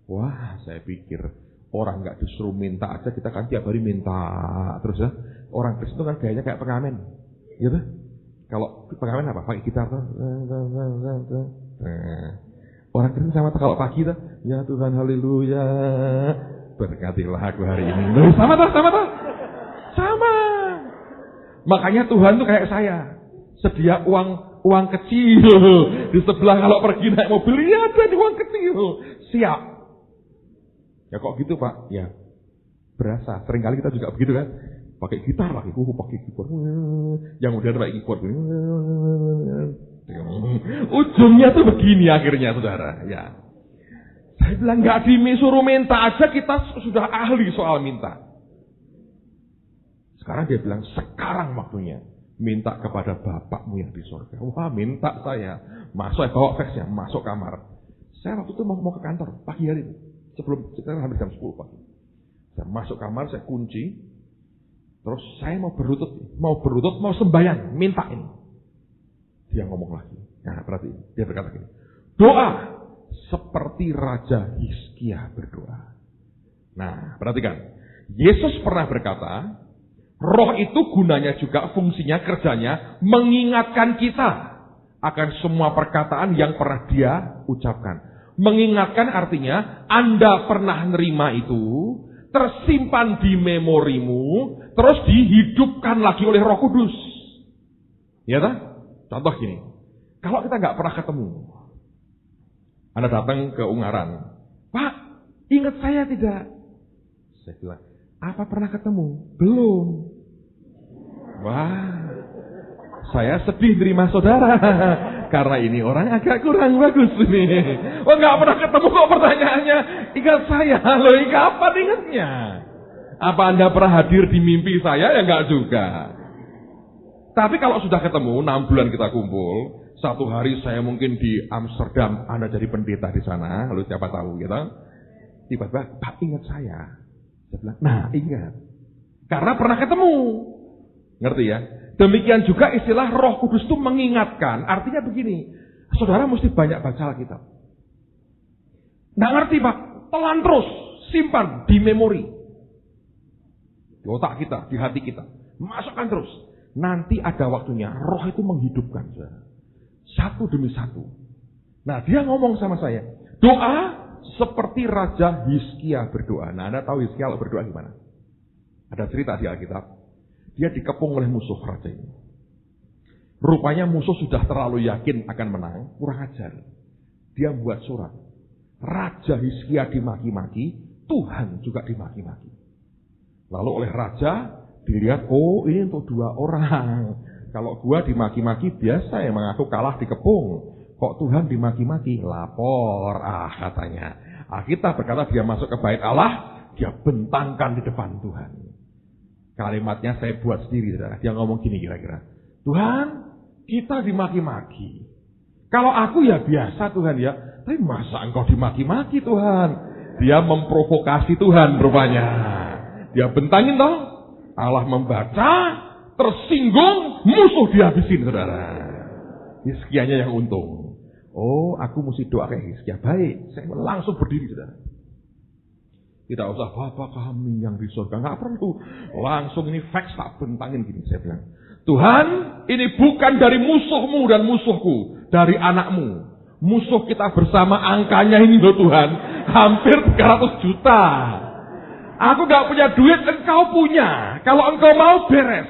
Wah, saya pikir orang nggak disuruh minta aja, kita kan tiap hari minta terus ya. Orang Kristen itu kan gayanya kayak pengamen, gitu. Kalau pengamen apa? Pakai gitar tuh. Orang Kristen sama kalau pagi tuh, ya Tuhan haleluya, berkatilah aku hari ini. Sama. Makanya Tuhan tuh kayak saya, sedia uang kecil di sebelah kalau pergi naik mobil, ya ada di uang kecil, siap. Ya kok gitu Pak? Ya berasa. Seringkali kita juga begitu kan, pakai gitar lagi, pakai keyboard, yang udah pakai keyboard, ujungnya tuh begini akhirnya saudara. Ya, saya bilang nggak disuruh minta aja kita sudah ahli soal minta. Sekarang dia bilang, sekarang waktunya minta kepada Bapakmu yang di surga. Wah, minta saya. Masuk, bawa faxnya, masuk kamar. Saya waktu itu mau ke kantor, pagi hari. Sebelum, sekarang hampir jam 10 pagi. Saya masuk kamar, saya kunci. Terus saya mau berlutut, mau sembahyang, minta ini. Dia ngomong lagi. Nah, berarti dia berkata gini. Doa seperti Raja Hizkia berdoa. Nah, perhatikan. Yesus pernah berkata, Roh itu gunanya juga, fungsinya, kerjanya mengingatkan kita akan semua perkataan yang pernah dia ucapkan. Mengingatkan artinya Anda pernah nerima itu, tersimpan di memorimu, terus dihidupkan lagi oleh Roh Kudus. Ya tak? Contoh gini, kalau kita nggak pernah ketemu, Anda datang ke Ungaran, Pak, ingat saya tidak? Saya bilang, apa pernah ketemu? Belum. Wah, saya sedih terima saudara. Karena ini orang agak kurang bagus ini. Wah, nggak pernah ketemu kok pertanyaannya. Ingat saya, loh kapan ingatnya? Apa Anda pernah hadir di mimpi saya? Ya nggak juga. Tapi kalau sudah ketemu, 6 bulan kita kumpul. Satu hari saya mungkin di Amsterdam, Anda jadi pendeta di sana. Lalu siapa tahu gitu. Tiba-tiba, Pak ingat saya. Saya bilang, nah ingat. Karena pernah ketemu. Ngerti ya? Demikian juga istilah Roh Kudus itu mengingatkan. Artinya begini, saudara mesti banyak baca Alkitab. Nggak ngerti Pak, telan terus, simpan di memori. Di otak kita, di hati kita. Masukkan terus. Nanti ada waktunya, Roh itu menghidupkan. Satu demi satu. Nah dia ngomong sama saya, doa seperti Raja Hizkia berdoa. Nah Anda tahu Hizkia kalau berdoa gimana? Ada cerita di Alkitab. Dia dikepung oleh musuh raja ini. Rupanya musuh sudah terlalu yakin akan menang, kurang ajar. Dia buat surat. Raja Hizkia dimaki-maki, Tuhan juga dimaki-maki. Lalu oleh raja dilihat, oh ini untuk 2 orang. Kalau gua dimaki-maki biasa, emang aku kalah dikepung. Kok Tuhan dimaki-maki? Lapor, katanya. Kita berkata dia masuk ke bait Allah, dia bentangkan di depan Tuhan. Kalimatnya saya buat sendiri, saudara. Dia ngomong gini kira-kira. Tuhan, kita dimaki-maki. Kalau aku ya biasa Tuhan ya. Tapi masa engkau dimaki-maki Tuhan? Dia memprovokasi Tuhan rupanya. Dia bentangin toh. Allah membaca, tersinggung, musuh dihabisin saudara. Hizkianya yang untung. Oh, aku mesti doa kayak Hizkia. Baik, saya langsung berdiri saudara. Tidak usah Bapa kami yang di surga, nggak perlu. Langsung ini fax tak bentangin gini. Saya bilang, Tuhan, ini bukan dari musuhmu dan musuhku, dari anakmu. Musuh kita bersama angkanya ini loh Tuhan, hampir 300 juta. Aku nggak punya duit, engkau punya. Kalau engkau mau beres.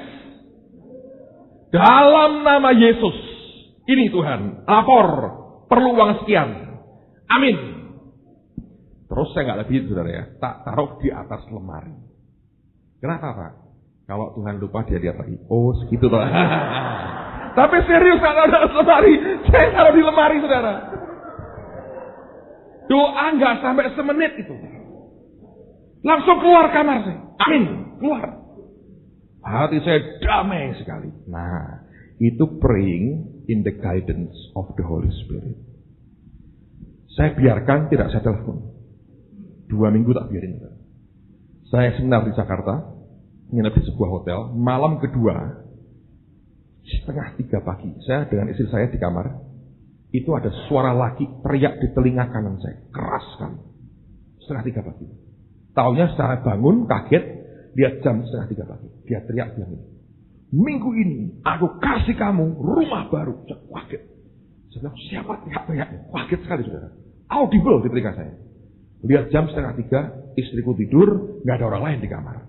Dalam nama Yesus, ini Tuhan, lapor, perlu uang sekian. Amin. Terus saya nggak lebih saudara ya, tak taruh di atas lemari. Kenapa Pak? Kalau Tuhan lupa dia lihat lagi. Oh segitu toh. Tapi serius nggak taruh di atas lemari, saya taruh di lemari saudara. Doa nggak sampai semenit itu, langsung keluar kamar saya. Amin, keluar. Hati saya damai sekali. Nah, Itu praying in the guidance of the Holy Spirit. Saya biarkan, tidak saya telepon. 2 minggu tak biarin. Saya seminar di Jakarta, nginep di sebuah hotel. Malam kedua, 2:30 pagi, saya dengan istri saya di kamar. Itu ada suara laki teriak di telinga kanan saya, keras sekali. 2:30 pagi. Taunya saya bangun, kaget, lihat jam 2:30 pagi. Dia teriak bilang ini, minggu ini aku kasih kamu rumah baru. Saya kaget. Saya bilang, siapa teriak-teriak? Kaget sekali saudara. Audible di telinga saya. Lihat jam 2:30, istriku tidur, nggak ada orang lain di kamar.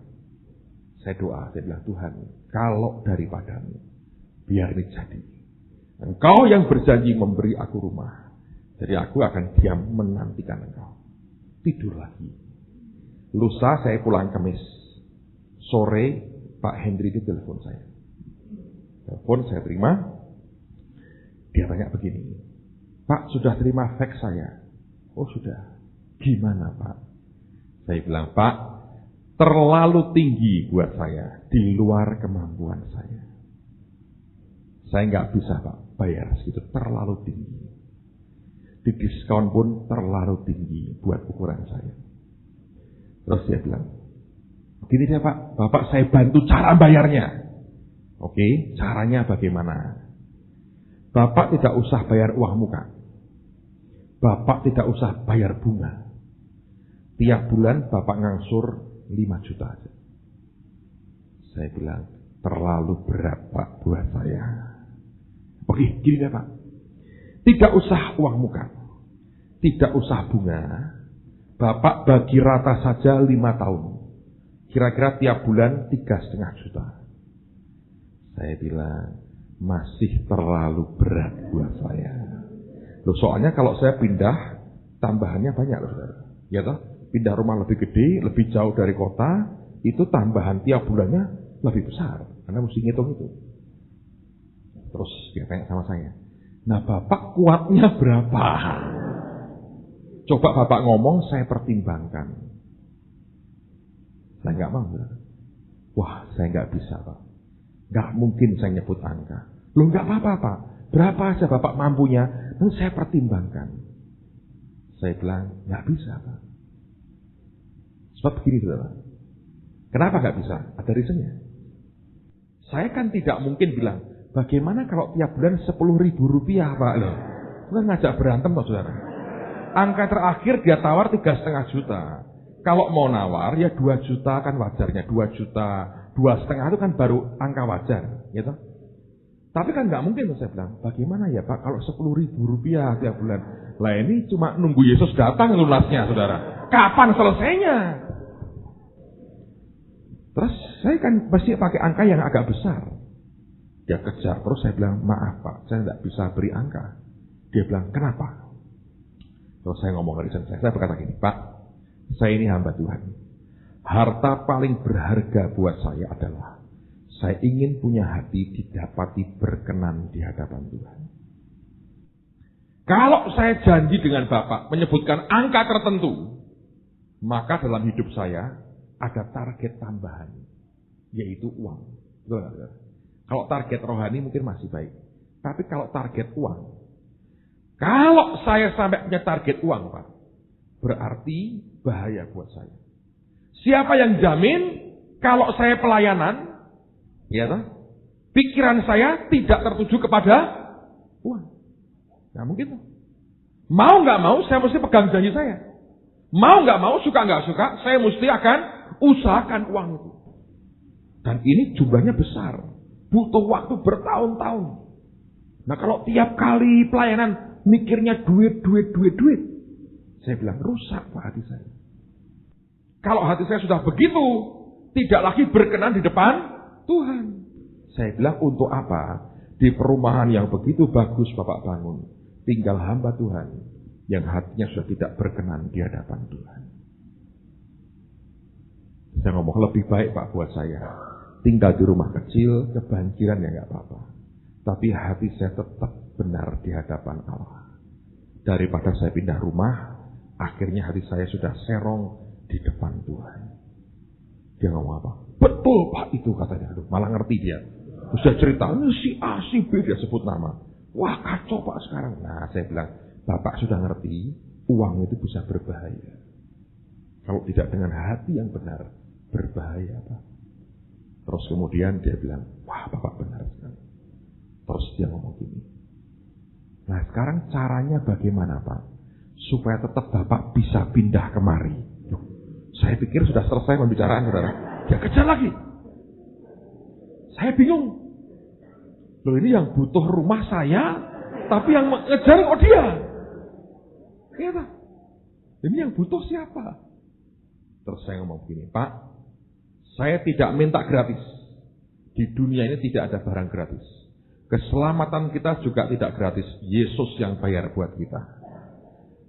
Saya doa, saya bilang, Tuhan, kalau daripadamu, biar ini jadi. Engkau yang berjanji memberi aku rumah. Jadi aku akan diam menantikan engkau. Tidur lagi. Lusa saya pulang Kamis. Sore Pak Hendri di telepon saya. Telepon saya terima. Dia tanya begini. Pak, sudah terima fax saya? Oh sudah. Gimana Pak? Saya bilang, Pak, terlalu tinggi buat saya. Di luar kemampuan saya. Saya nggak bisa Pak bayar segitu, terlalu tinggi. Di diskon pun terlalu tinggi buat ukuran saya. Terus dia bilang, begini deh Pak, Bapak saya bantu cara bayarnya. Oke, caranya bagaimana? Bapak tidak usah bayar uang muka. Bapak tidak usah bayar bunga. Tiap bulan Bapak ngangsur 5 juta aja. Saya bilang, terlalu berat Pak buat saya. Oke, gini deh Pak. Tidak usah uang muka. Tidak usah bunga. Bapak bagi rata saja 5 tahun. Kira-kira tiap bulan 3,5 juta. Saya bilang, masih terlalu berat buat saya. Loh, soalnya kalau saya pindah, tambahannya banyak loh saudara. Ya toh? Pindah rumah lebih gede, lebih jauh dari kota, itu tambahan tiap bulannya lebih besar. Karena mesti ngitung itu. Terus dia tanya sama saya, nah Bapak kuatnya berapa? Coba Bapak ngomong, saya pertimbangkan. Saya nggak mau. Wah, saya nggak bisa Pak. Nggak mungkin saya nyebut angka. Loh nggak apa-apa Pak. Berapa aja Bapak mampunya, dan saya pertimbangkan. Saya bilang, nggak bisa Pak. Sebab begini saudara. Kenapa nggak bisa? Ada reasonnya. Saya kan tidak mungkin bilang, bagaimana kalau tiap bulan 10.000 rupiah Pak? Loh, bukan ngajak berantem loh saudara. Angka terakhir dia tawar 3,5 juta. Kalau mau nawar ya 2 juta kan wajarnya. 2 juta, 2,5 itu kan baru angka wajar. Gitu. Tapi kan nggak mungkin saya bilang, bagaimana ya Pak kalau 10.000 rupiah tiap bulan? Lah ini cuma nunggu Yesus datang lunasnya saudara. Kapan selesainya? Terus saya kan pasti pakai angka yang agak besar. Dia kejar, terus saya bilang, maaf Pak, saya tidak bisa beri angka. Dia bilang, kenapa? Terus saya ngomong ke saya berkata gini, Pak, saya ini hamba Tuhan. Harta paling berharga buat saya adalah, saya ingin punya hati didapati berkenan di hadapan Tuhan. Kalau saya janji dengan Bapak menyebutkan angka tertentu, maka dalam hidup saya ada target tambahan, yaitu uang. Betul. Kalau target rohani mungkin masih baik. Tapi kalau target uang, kalau saya sampai punya target uang, Pak, berarti bahaya buat saya. Siapa yang jamin kalau saya pelayanan, ya toh, pikiran saya tidak tertuju kepada uang? Nah mungkin. Mau nggak mau, saya mesti pegang janji saya. Mau nggak mau, suka nggak suka, saya mesti akan usahakan uang itu. Dan ini jumlahnya besar. Butuh waktu bertahun-tahun. Nah kalau tiap kali pelayanan mikirnya duit. Saya bilang rusak Pak hati saya. Kalau hati saya sudah begitu, tidak lagi berkenan di depan Tuhan. Saya bilang untuk apa? Di perumahan yang begitu bagus Bapak bangun. Tinggal hamba Tuhan yang hatinya sudah tidak berkenan di hadapan Tuhan. Saya ngomong lebih baik Pak buat saya. Tinggal di rumah kecil, kebanjiran ya nggak apa-apa. Tapi hati saya tetap benar di hadapan Allah. Daripada saya pindah rumah, akhirnya hati saya sudah serong di depan Tuhan. Dia ngomong apa? Betul Pak itu katanya. Malah ngerti dia. Sudah cerita, ini si A, si B, dia sebut nama. Wah kacau Pak sekarang. Nah saya bilang, Bapak sudah ngerti, uang itu bisa berbahaya. Kalau tidak dengan hati yang benar, berbahaya Pak. Terus kemudian dia bilang, wah Bapak benar sekali. Terus dia ngomong gini. Nah sekarang caranya bagaimana Pak? Supaya tetap Bapak bisa pindah kemari. Loh, saya pikir sudah selesai pembicaraan saudara. Dia kejar lagi. Saya bingung. Loh ini yang butuh rumah saya, tapi yang mengejar kok dia. Iya Pak. Ini yang butuh siapa? Terus saya ngomong begini, Pak, saya tidak minta gratis. Di dunia ini tidak ada barang gratis. Keselamatan kita juga tidak gratis. Yesus yang bayar buat kita.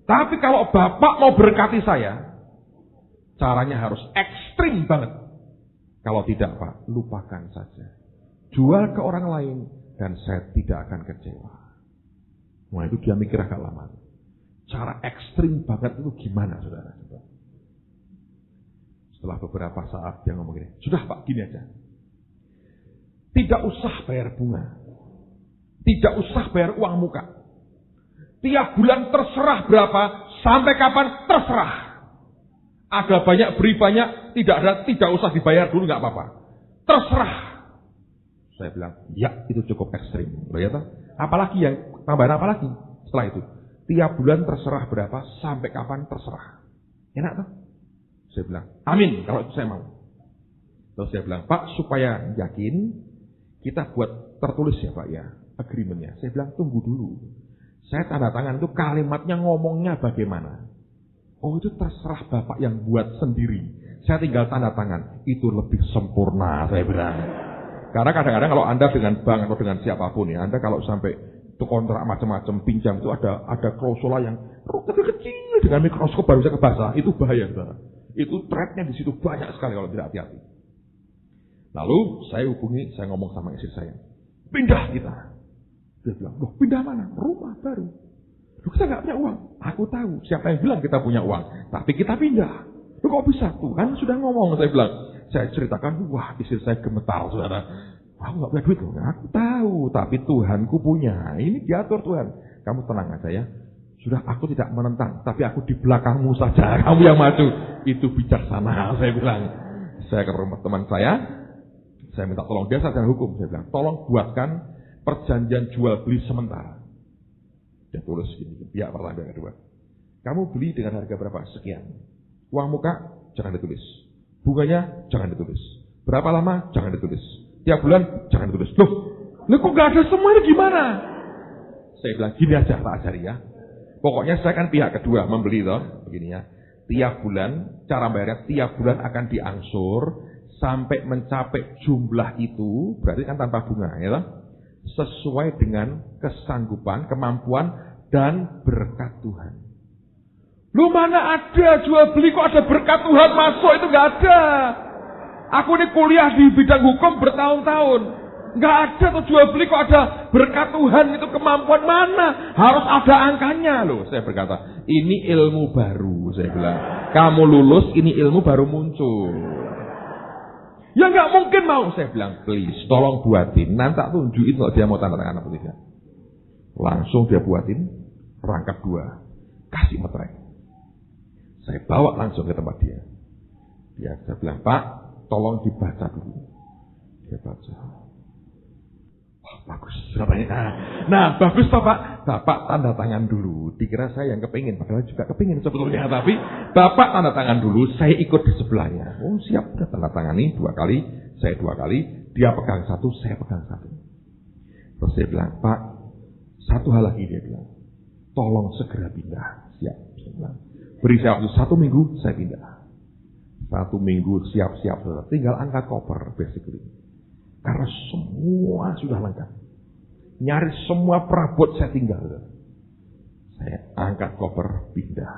Tapi kalau Bapak mau berkati saya, caranya harus ekstrim banget. Kalau tidak Pak, lupakan saja. Jual ke orang lain, dan saya tidak akan kecewa. Wah itu dia mikir agak lama. Cara ekstrim banget itu gimana saudara? Setelah beberapa saat dia ngomong gini, sudah Pak gini aja. Tidak usah bayar bunga. Tidak usah bayar uang muka. Tiap bulan terserah berapa, sampai kapan terserah. Ada banyak beri banyak, tidak usah dibayar dulu nggak apa-apa. Terserah. Saya bilang, ya itu cukup ekstrim. Loh ya toh? Apalagi yang tambahan apa lagi setelah itu? Tiap bulan terserah berapa, sampai kapan terserah. Enak toh? Saya bilang, amin kalau itu saya mau. Terus saya bilang, Pak supaya yakin, kita buat tertulis ya Pak ya, agreementnya. Saya bilang, tunggu dulu. Saya tanda tangan itu kalimatnya ngomongnya bagaimana. Oh itu terserah Bapak yang buat sendiri. Saya tinggal tanda tangan. Itu lebih sempurna saya bilang. Karena kadang-kadang kalau Anda dengan bank atau dengan siapapun ya, Anda kalau sampai itu kontrak macam-macam pinjam itu ada klausula yang kecil dengan mikroskop baru saja kebaca, itu bahaya saudara. Itu threat-nya di situ banyak sekali kalau tidak hati-hati. Lalu saya hubungi, saya ngomong sama istri saya, pindah kita. Dia bilang, loh pindah mana? Rumah baru. Loh kita nggak punya uang. Aku tahu siapa yang bilang kita punya uang, tapi kita pindah. Loh kok bisa? Tuhan sudah ngomong. Saya bilang. Saya ceritakan, wah istri saya gemetar saudara. Aku gak punya duit loh. Aku tahu, tapi Tuhanku punya. Ini diatur Tuhan. Kamu tenang aja ya. Sudah aku tidak menentang, tapi aku di belakangmu saja. Kamu yang maju. Itu bijaksana, saya bilang. Saya ke rumah teman saya minta tolong. Dia sarjana hukum. Saya bilang, tolong buatkan perjanjian jual beli sementara. Dia tulis gini, pihak pertama, pihak kedua. Kamu beli dengan harga berapa? Sekian. Uang muka, jangan ditulis. Bunganya jangan ditulis. Berapa lama? Jangan ditulis. Tiap bulan jangan ditulis. Loh kok gak ada semuanya gimana? Saya bilang gini aja Pak ajari ya. Pokoknya saya kan pihak kedua membeli toh. Begini ya. Tiap bulan cara bayarnya tiap bulan akan diangsur sampai mencapai jumlah itu, berarti kan tanpa bunga ya toh. Sesuai dengan kesanggupan, kemampuan dan berkat Tuhan. Lu mana ada jual beli kok ada berkat Tuhan masuk, itu gak ada. Aku ini kuliah di bidang hukum bertahun-tahun. Gak ada tuh jual beli kok ada berkat Tuhan, itu kemampuan mana? Harus ada angkanya loh. Saya berkata, ini ilmu baru saya bilang. Kamu lulus, ini ilmu baru muncul. Ya gak mungkin mau saya bilang, please tolong buatin. Nanti tak tunjukin kalau dia mau tanda tangan atau tidak. Langsung dia buatin rangkap 2. Kasih materai. Saya bawa langsung ke tempat dia. Saya bilang, Pak, tolong dibaca dulu. Dia baca. Wah, bagus. Nah, bagus toh Pak. Bapak tanda tangan dulu. Dikira saya yang kepingin. Padahal juga kepingin sebetulnya. Tapi Bapak tanda tangan dulu. Saya ikut di sebelahnya. Oh siap. Udah tanda tangani 2 kali. Saya 2 kali. Dia pegang 1, saya pegang 1. Terus saya bilang, Pak, satu hal lagi dia bilang. Tolong segera pindah. Siap. Saya bilang. Beri saya waktu 1 minggu, saya pindah. 1 minggu siap-siap, tinggal angkat koper, basically. Karena semua sudah lengkap. Nyaris semua perabot saya tinggal. Saya angkat koper, pindah.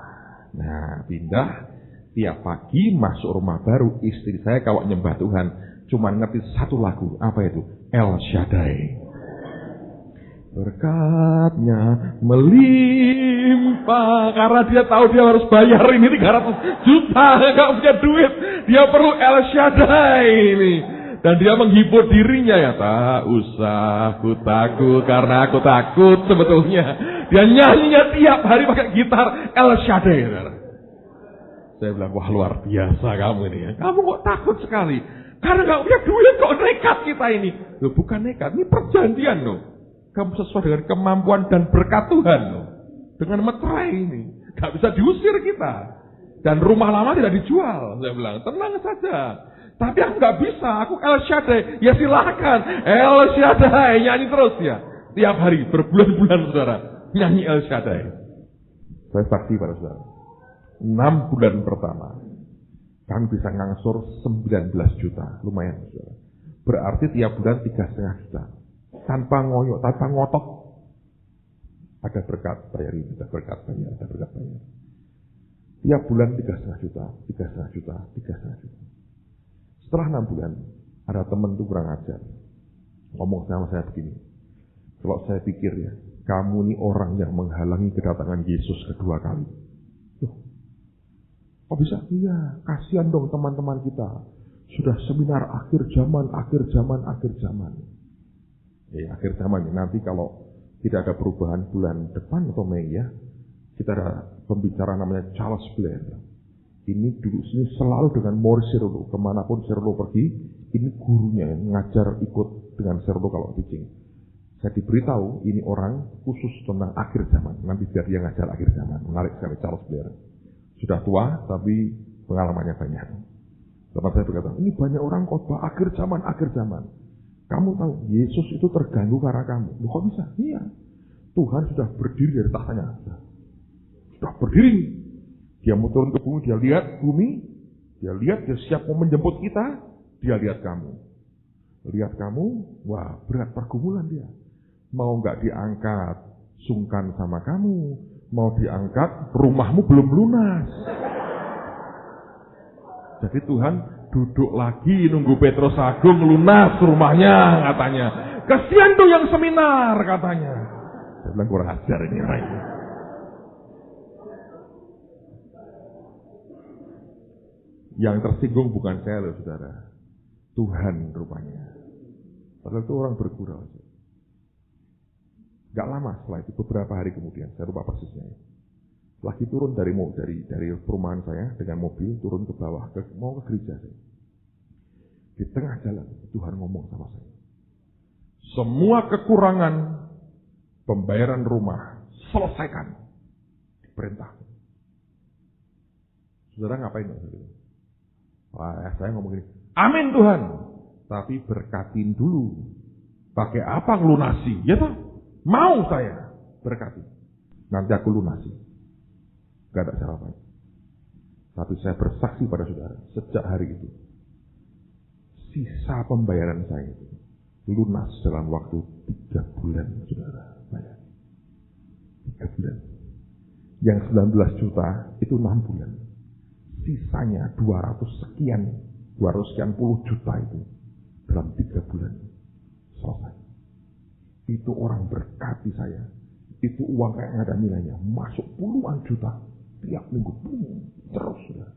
Nah, pindah. Tiap pagi masuk rumah baru, istri saya kalau nyembah Tuhan, cuma ngerti 1 lagu. Apa itu? El Shaddai. Berkatnya melimpah karena dia tahu dia harus bayar ini 300 juta, nggak punya duit, dia perlu El Shaddai ini. Dan dia menghibur dirinya ya, tak usah aku takut karena aku takut sebetulnya. Dia nyanyinya tiap hari pakai gitar El Shaddai. Saya bilang, wah luar biasa kamu ini ya. Kamu kok takut sekali? Karena gak punya duit kok nekat kita ini. Loh, bukan nekat, ini perjanjian loh. Kamu sesuai dengan kemampuan dan berkat Tuhan loh. Dengan meterai ini. Gak bisa diusir kita. Dan rumah lama tidak dijual. Saya bilang, tenang saja. Tapi aku gak bisa, aku El Shaddai. Ya silakan, El Shaddai. Nyanyi terus ya. Tiap hari, berbulan-bulan saudara. Nyanyi El Shaddai. Saya saksi pada saudara. 6 bulan pertama. Kami bisa ngangsur 19 juta. Lumayan saudara. Berarti tiap bulan 3,5 juta. Tanpa ngoyok, tanpa ngotot. Ada berkat bayar ini, ada berkat bayar, ada berkat bayar. Tiap bulan 3,5 juta, 3,5 juta, 3,5 juta. Setelah 6 bulan, ada teman itu kurang ajar. Ngomong sama saya begini. Kalau saya pikir ya, kamu ini orang yang menghalangi kedatangan Yesus kedua kali. Loh, kok bisa? Iya, kasihan dong teman-teman kita. Sudah seminar akhir zaman, akhir zaman, akhir zaman. Akhir zaman. Nanti kalau tidak ada perubahan bulan depan atau Mei ya, kita ada pembicara namanya Charles Blair. Ini dulu sini selalu dengan Maurice Cerullo. Kemanapun Cerullo pergi, ini gurunya yang ngajar ikut dengan Cerullo kalau teaching. Saya diberitahu ini orang khusus tentang akhir zaman. Nanti biar dia ngajar akhir zaman. Menarik sekali Charles Blair. Sudah tua tapi pengalamannya banyak. Lepas saya berkata, ini banyak orang khotbah akhir zaman, akhir zaman. Kamu tahu, Yesus itu terganggu karena kamu. Loh, kok bisa? Iya. Tuhan sudah berdiri dari tahtanya. Sudah berdiri. Dia mau turun ke bumi, dia lihat bumi. Dia lihat, dia siap mau menjemput kita. Dia lihat kamu. Lihat kamu, wah berat pergumulan dia. Mau nggak diangkat, sungkan sama kamu. Mau diangkat, rumahmu belum lunas. Jadi Tuhan duduk lagi nunggu Petrus Agung lunas rumahnya katanya. Kasihan tuh yang seminar katanya. Saya bilang kurang ajar ini orang ini. Yang tersinggung bukan saya loh saudara. Tuhan rupanya. Padahal itu orang bergurau. Gak lama setelah itu, beberapa hari kemudian, saya lupa persisnya. Lagi turun dari perumahan saya dengan mobil, turun ke bawah, mau ke gereja saya. Di tengah jalan, Tuhan ngomong sama saya. Semua kekurangan pembayaran rumah, selesaikan. Diperintah. Saudara ngapain? Wah, saya ngomong gini, amin Tuhan. Tapi berkatin dulu. Pakai apa ngelunasi? Ya toh? Mau saya berkati. Nanti aku lunasi. Gak ada cara lain. Tapi saya bersaksi pada saudara, sejak hari itu, sisa pembayaran saya itu lunas dalam waktu 3 bulan, saudara. Bayar. 3 bulan. Yang 19 juta itu 6 bulan. Sisanya 200 sekian puluh juta itu dalam 3 bulan selesai. Itu orang berkati saya. Itu uang kayak nggak ada nilainya. Masuk puluhan juta tiap minggu. Terus sudah.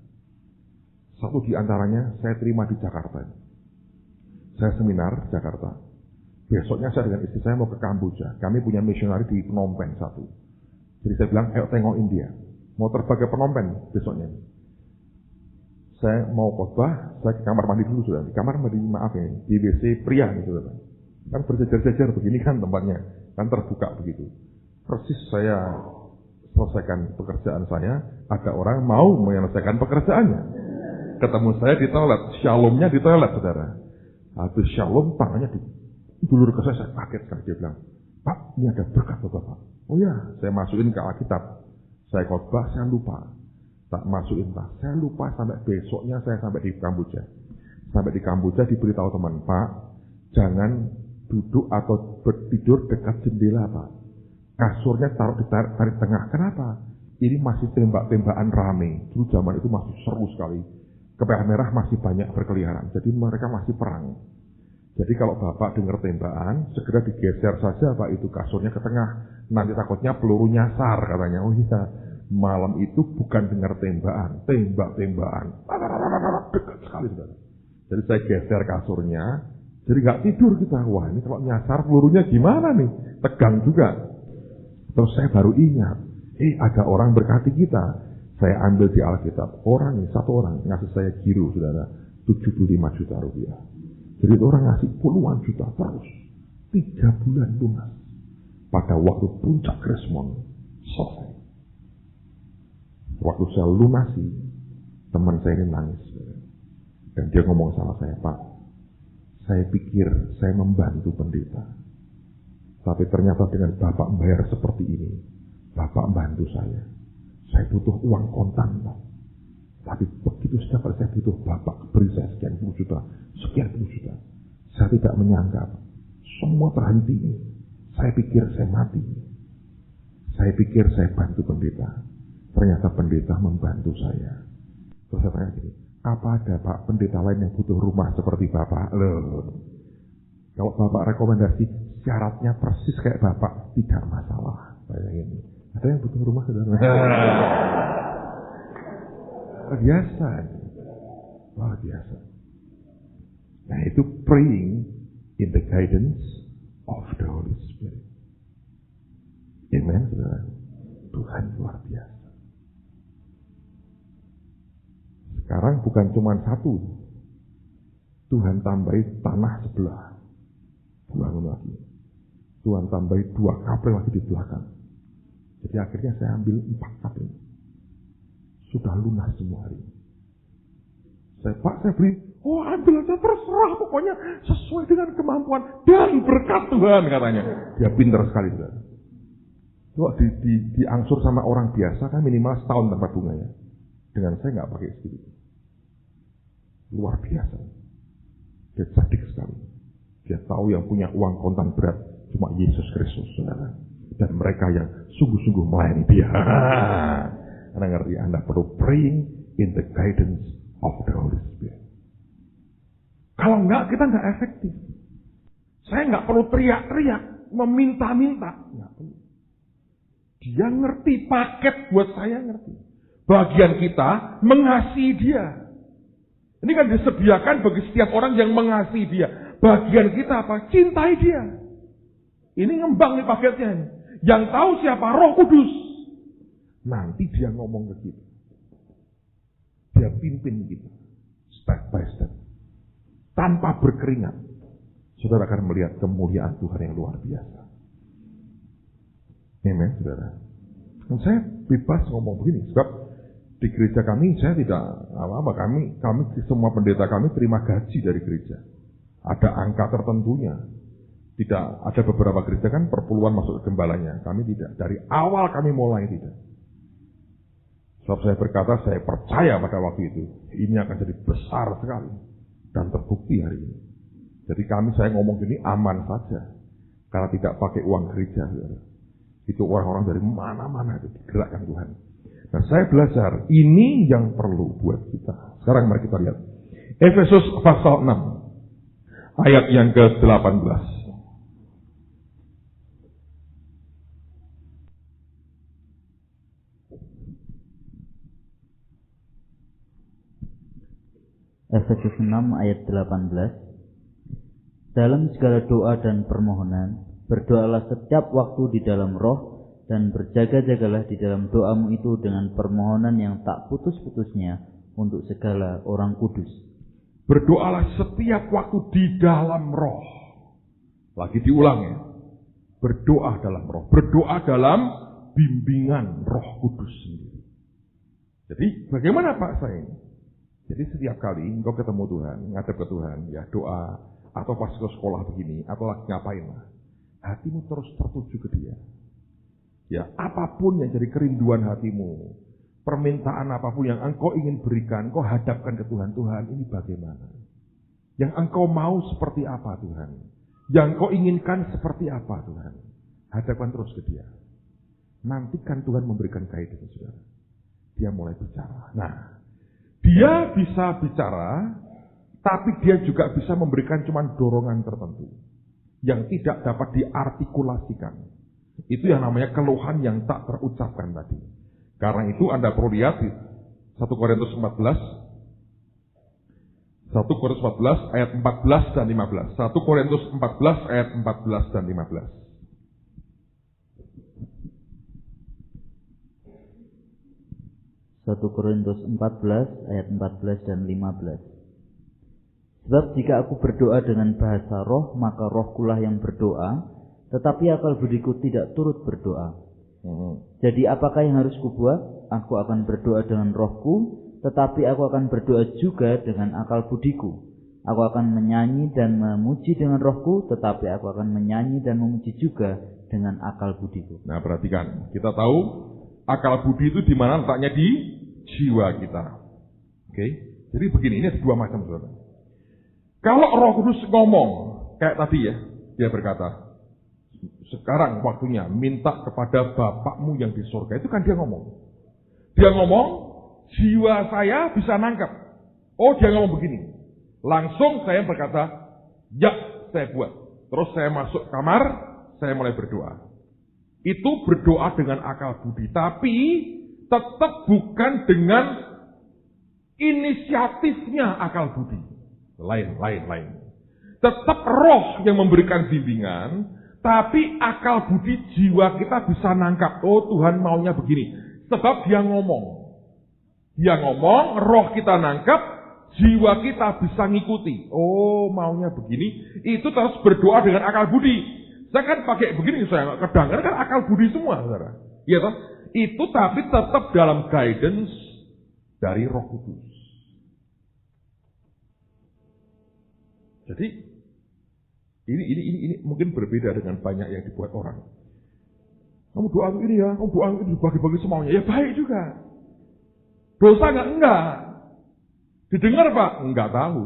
Satu di antaranya saya terima di Jakarta. Saya seminar di Jakarta. Besoknya saya dengan istri saya mau ke Kamboja. Kami punya misionari di Phnom Penh satu. Jadi saya bilang, ayo tengok India. Mau terbang ke Phnom Penh besoknya. Saya mau khotbah, saya ke kamar mandi dulu sudah. Di kamar mandi, maaf ya, di WC pria nih sudah. Kan berjejer-jejer begini kan tempatnya. Kan terbuka begitu. Persis saya selesaikan pekerjaan saya, ada orang mau menyelesaikan pekerjaannya. Ketemu saya di toilet, shalomnya di toilet saudara. Habis shalom tangannya dulur ke saya kaget sekali. Dia bilang, Pak, ini ada berkat buat Bapak. Oh ya, saya masukin ke Alkitab. Saya khotbah, saya lupa. Tak masukin tas, saya lupa sampai besoknya saya sampai di Kamboja. Sampai di Kamboja diberitahu teman, Pak, jangan duduk atau bertidur dekat jendela, Pak. Kasurnya taruh di tarik tengah. Kenapa? Ini masih tembak-tembakan rame. Dulu zaman itu masih seru sekali. Kepala merah masih banyak berkeliaran. Jadi mereka masih perang. Jadi kalau Bapak dengar tembakan, segera digeser saja Pak itu kasurnya ke tengah. Nanti takutnya peluru nyasar katanya. Oh iya, malam itu bukan dengar tembakan, tembak-tembakan. Dekat sekali saudara. Jadi saya geser kasurnya, jadi nggak tidur kita. Wah, ini kalau nyasar pelurunya gimana nih? Tegang juga. Terus saya baru ingat, ada orang berkati kita. Saya ambil di Alkitab, satu orang ngasih saya giro, saudara, 75 juta rupiah. Jadi orang ngasih puluhan juta terus. 3 bulan lunas. Pada waktu puncak Krismon, selesai. Waktu saya lunasi, teman saya ini nangis. Dan dia ngomong sama saya, Pak, saya pikir saya membantu pendeta. Tapi ternyata dengan Bapak membayar seperti ini, Bapak membantu saya. Saya butuh uang kontan, Pak. Tapi begitu setiap kali saya butuh, Bapak beri saya sekian puluh juta. Saya tidak menyangka, Pak. Semua terhenti. Saya pikir saya mati. Saya pikir saya bantu pendeta. Ternyata pendeta membantu saya. Terus saya tanya gini, apa ada Pak pendeta lain yang butuh rumah seperti Bapak? Loh, kalau Bapak rekomendasi syaratnya persis kayak Bapak, tidak masalah. Bayangin, ada yang butuh rumah, saudara? Biasa. Luar biasa. Nah, itu praying in the guidance of the Holy Spirit. Amen, saudara. Tuhan luar biasa. Sekarang bukan cuma satu. Tuhan tambahi tanah sebelah. Bangun lagi. Tuhan tambahi 2 kapling lagi di belakang. Jadi akhirnya saya ambil 4 kapling. Sudah lunas semua hari. Saya beri, ambil aja terserah, pokoknya sesuai dengan kemampuan dan berkat Tuhan, katanya. Dia pintar sekali, saudara. Coba diangsur sama orang biasa kan minimal setahun tanpa bunganya. Dengan saya nggak pakai segitu. Luar biasa. Dia cerdik sekali. Dia tahu yang punya uang kontan berat cuma Yesus Kristus, saudara. Dan mereka yang sungguh-sungguh melayani dia. Anda ngerti, Anda perlu praying in the guidance of the Holy Spirit. Kalau enggak, kita enggak efektif. Saya enggak perlu teriak-teriak, meminta-minta. Enggak perlu. Dia ngerti, paket buat saya ngerti. Bagian kita mengasihi dia. Ini kan disediakan bagi setiap orang yang mengasihi dia. Bagian kita apa? Cintai dia. Ini ngembang nih paketnya ini. Yang tahu siapa? Roh Kudus. Nanti dia ngomong ke kita. Dia pimpin kita. Step by step. Tanpa berkeringat. Saudara akan melihat kemuliaan Tuhan yang luar biasa. Amen, saudara. Dan saya bebas ngomong begini. Sebab di gereja kami, saya tidak apa-apa. Kami semua pendeta kami terima gaji dari gereja. Ada angka tertentunya. Tidak, ada beberapa gereja kan perpuluhan masuk ke gembalanya. Kami tidak. Dari awal kami mulai tidak. Sebab saya berkata, saya percaya pada waktu itu. Ini akan jadi besar sekali. Dan terbukti hari ini. Jadi saya ngomong gini aman saja. Karena tidak pakai uang gereja. Itu orang-orang dari mana-mana itu digerakkan Tuhan. Nah, saya belajar. Ini yang perlu buat kita. Sekarang mari kita lihat. Efesus pasal 6. Ayat yang ke-18. Efesus 6 ayat 18. Dalam segala doa dan permohonan, berdoalah setiap waktu di dalam roh, dan berjaga-jagalah di dalam doamu itu dengan permohonan yang tak putus-putusnya untuk segala orang kudus. Berdoalah setiap waktu di dalam roh. Lagi diulang ya. Berdoa dalam roh. Berdoa dalam bimbingan Roh Kudus sendiri. Jadi bagaimana Pak saya ini? Jadi setiap kali engkau ketemu Tuhan, ngadep ke Tuhan, ya doa, atau pas ke sekolah begini, atau lagi ngapain lah, hatimu terus tertuju ke Dia. Ya, apapun yang jadi kerinduan hatimu, permintaan apapun yang engkau ingin berikan, engkau hadapkan ke Tuhan. Tuhan, ini bagaimana? Yang engkau mau seperti apa Tuhan? Yang engkau inginkan seperti apa Tuhan? Hadapkan terus ke Dia. Nantikan Tuhan memberikan guidance, saudara. Dia mulai bicara. Nah, Dia bisa bicara, tapi Dia juga bisa memberikan cuma dorongan tertentu yang tidak dapat diartikulasikan. Itu yang namanya keluhan yang tak terucapkan tadi. Karena itu Anda perlu lihat di 1 Korintus 14. 1 1 Korintus 14 ayat 14 dan 15. 1 Korintus 14 ayat 14 dan 15. 1 Korintus 14 ayat 14 dan 15. Sebab jika aku berdoa dengan bahasa roh, maka rohkulah yang berdoa, tetapi akal budiku tidak turut berdoa. Jadi apakah yang harus kubuat? Aku akan berdoa dengan rohku, tetapi aku akan berdoa juga dengan akal budiku. Aku akan menyanyi dan memuji dengan rohku, tetapi aku akan menyanyi dan memuji juga dengan akal budiku. Nah, perhatikan, kita tahu akal budi itu di mana letaknya? Di jiwa kita. Oke? Jadi begini, ini ada dua macam, saudara. Kalau Roh Kudus ngomong kayak tadi ya, dia berkata, sekarang waktunya minta kepada Bapakmu yang di surga. Itu kan dia ngomong. Dia ngomong, jiwa saya bisa nangkap. Oh, dia ngomong begini. Langsung saya berkata, ya, saya buat. Terus saya masuk kamar, saya mulai berdoa. Itu berdoa dengan akal budi, tapi tetap bukan dengan inisiatifnya akal budi. Lain. Tetap roh yang memberikan bimbingan, tapi akal budi jiwa kita bisa nangkap. Oh, Tuhan maunya begini. Sebab dia ngomong. Dia ngomong, roh kita nangkap, jiwa kita bisa ngikuti. Oh, maunya begini. Itu terus berdoa dengan akal budi. Saya kan pakai begini, saya kedengar kan akal budi semua, saudara. Iya toh? Itu tapi tetap dalam guidance dari Roh Kudus. Jadi ini mungkin berbeda dengan banyak yang dibuat orang. Kamu doa ini ya, kamu doa ini bagi-bagi semuanya. Ya baik juga. Dosa enggak. Didengar Pak? Enggak tahu.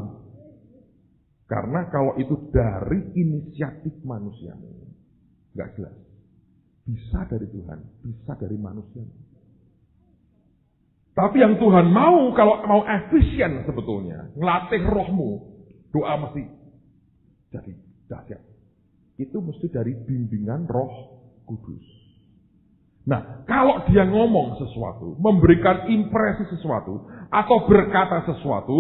Karena kalau itu dari inisiatif manusia, enggak jelas. Bisa dari Tuhan, bisa dari manusia. Tapi yang Tuhan mau, kalau mau efisien sebetulnya, ngelatih rohmu, doa mesti jadi dahsyat. Itu mesti dari bimbingan Roh Kudus. Nah, kalau dia ngomong sesuatu, memberikan impresi sesuatu, atau berkata sesuatu,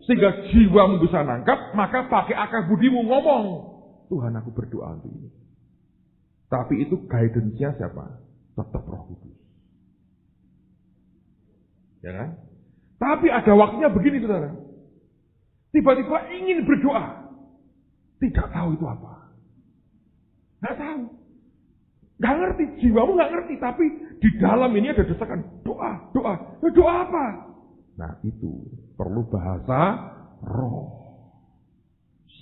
sehingga jiwamu bisa nangkap, maka pakai akal budimu ngomong. Tuhan, aku berdoa untuk ini. Tapi itu guidance-nya siapa? Tetap Roh Kudus. Ya kan? Tapi ada waktunya begini, saudara. Tiba-tiba ingin berdoa. Tidak tahu itu apa. Nggak tahu. Nggak ngerti. Jiwamu nggak ngerti. Tapi di dalam ini ada desakan. Doa. Doa apa? Nah itu perlu bahasa roh.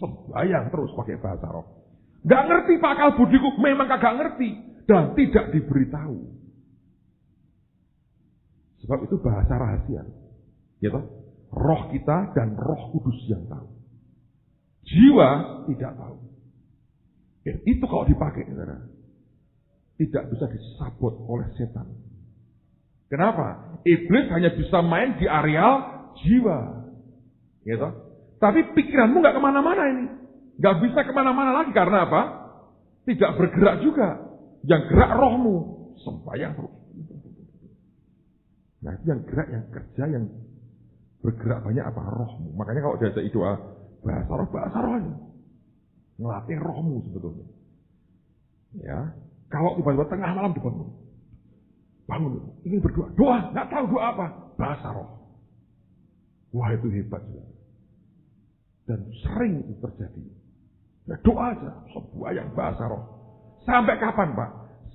Sembayang terus pakai bahasa roh. Nggak ngerti Pak akal budiku. Memang kagak ngerti. Dan tidak diberitahu. Sebab itu bahasa rahasia. Ya toh? Roh kita dan Roh Kudus yang tahu. Jiwa tidak tahu. Ya, itu kalau dipakai, saudara, tidak bisa disabot oleh setan. Kenapa? Iblis hanya bisa main di areal jiwa. Gitu. Tapi pikiranmu nggak kemana-mana ini. Nggak bisa kemana-mana lagi. Karena apa? Tidak bergerak juga. Yang gerak rohmu. Sembahyang terus. Nah itu yang gerak, yang kerja, yang bergerak banyak apa? Rohmu. Makanya kalau diajak doa, bahasa roh aja. Ngelatih rohmu sebetulnya. Ya. Kalau tiba-tiba tengah malam dibangun. Bangun, ingin berdoa. Doa, nggak tahu doa apa. Bahasa roh. Wah itu hebat juga. Dan sering itu terjadi. Ya, doa aja, sebuah yang bahasa roh. Sampai kapan Pak?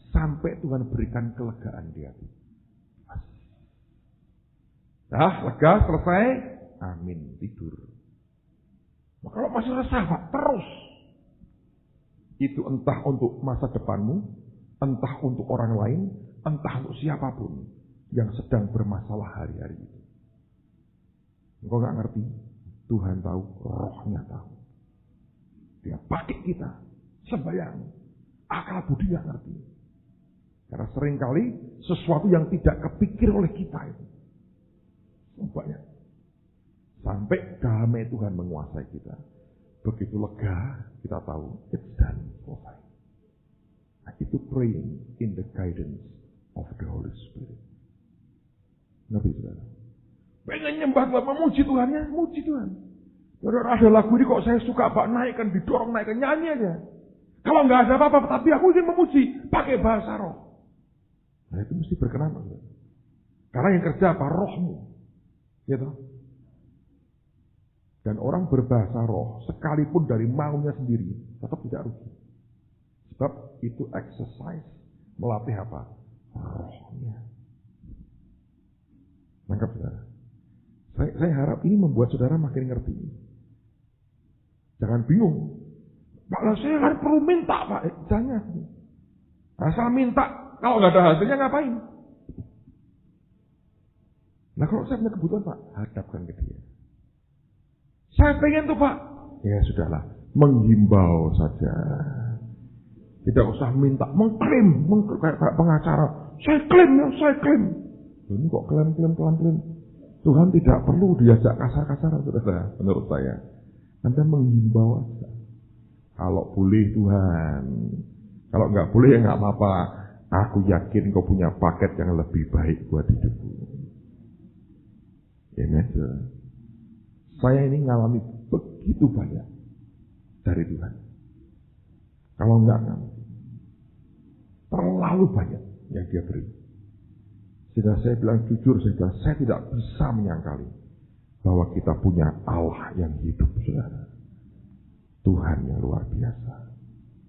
Sampai Tuhan berikan kelegaan di hati. Nah, lega, selesai. Amin, tidur. Nah, kalau masih resah Pak, terus. Itu entah untuk masa depanmu, entah untuk orang lain, entah untuk siapapun yang sedang bermasalah hari-hari itu. Engkau gak ngerti, Tuhan tahu, rohnya tahu. Dia pakai kita, sembahyang. Akal budi gak ngerti. Karena seringkali sesuatu yang tidak kepikir oleh kita itu. Banyak. Sampai damai Tuhan menguasai kita. Begitu lega, kita tahu, it's done, selesai. Nah, itu praying in the guidance of the Holy Spirit. Ngerti saudara? Pengen nyembah Tuhan, memuji Tuhan ya, muji Tuhan. Saudara, ada lagu ini kok saya suka Pak, naikkan, didorong, naikkan, nyanyi aja. Kalau nggak ada apa-apa, tapi aku ingin memuji, pakai bahasa roh. Nah itu mesti berkenan. Karena yang kerja apa? Rohmu. Gitu. Dan orang berbahasa roh, sekalipun dari maunya sendiri, tetap tidak rugi. Sebab itu exercise, melatih apa? Rohnya. Nangkap saudara. Saya harap ini membuat saudara makin ngerti. Jangan bingung. Pak, saya kan perlu minta, Pak. Jangan. Asal minta. Kalau nggak ada hasilnya ngapain? Nah kalau saya punya kebutuhan, Pak, hadapkan ke dia. Saya pengen tuh, Pak. Ya sudahlah. Menghimbau saja. Tidak usah minta. Mengklaim. Kayak pengacara. Saya klaim ya, saya klaim. Ini kok klaim. Tuhan tidak perlu diajak kasar-kasaran, saudara. Menurut saya. Anda menghimbau aja. Kalau boleh Tuhan. Kalau nggak boleh ya nggak apa-apa. Aku yakin kau punya paket yang lebih baik buat hidupku. Amen. Saya ini ngalami begitu banyak dari Tuhan. Kalau enggak, terlalu banyak yang Dia beri. Sehingga saya bilang jujur, saya tidak bisa menyangkali bahwa kita punya Allah yang hidup, saudara. Tuhan yang luar biasa.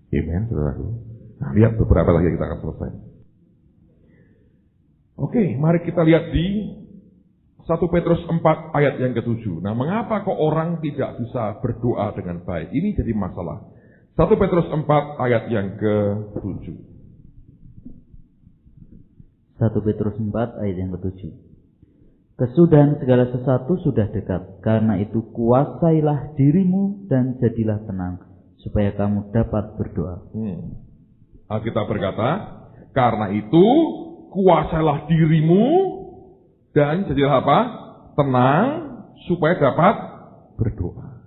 Amen, saudaraku. Nah, lihat beberapa lagi kita akan selesai. Oke, mari kita lihat di 1 Petrus 4 ayat yang ke-7. Nah, mengapa kok orang tidak bisa berdoa dengan baik? Ini jadi masalah. 1 Petrus 4 ayat yang ke-7. 1 Petrus 4 ayat yang ke-7. Kesudahan segala sesuatu sudah dekat. Karena itu kuasailah dirimu dan jadilah tenang, supaya kamu dapat berdoa. Alkitab berkata, karena itu kuasailah dirimu dan jadilah apa? Tenang, supaya dapat berdoa.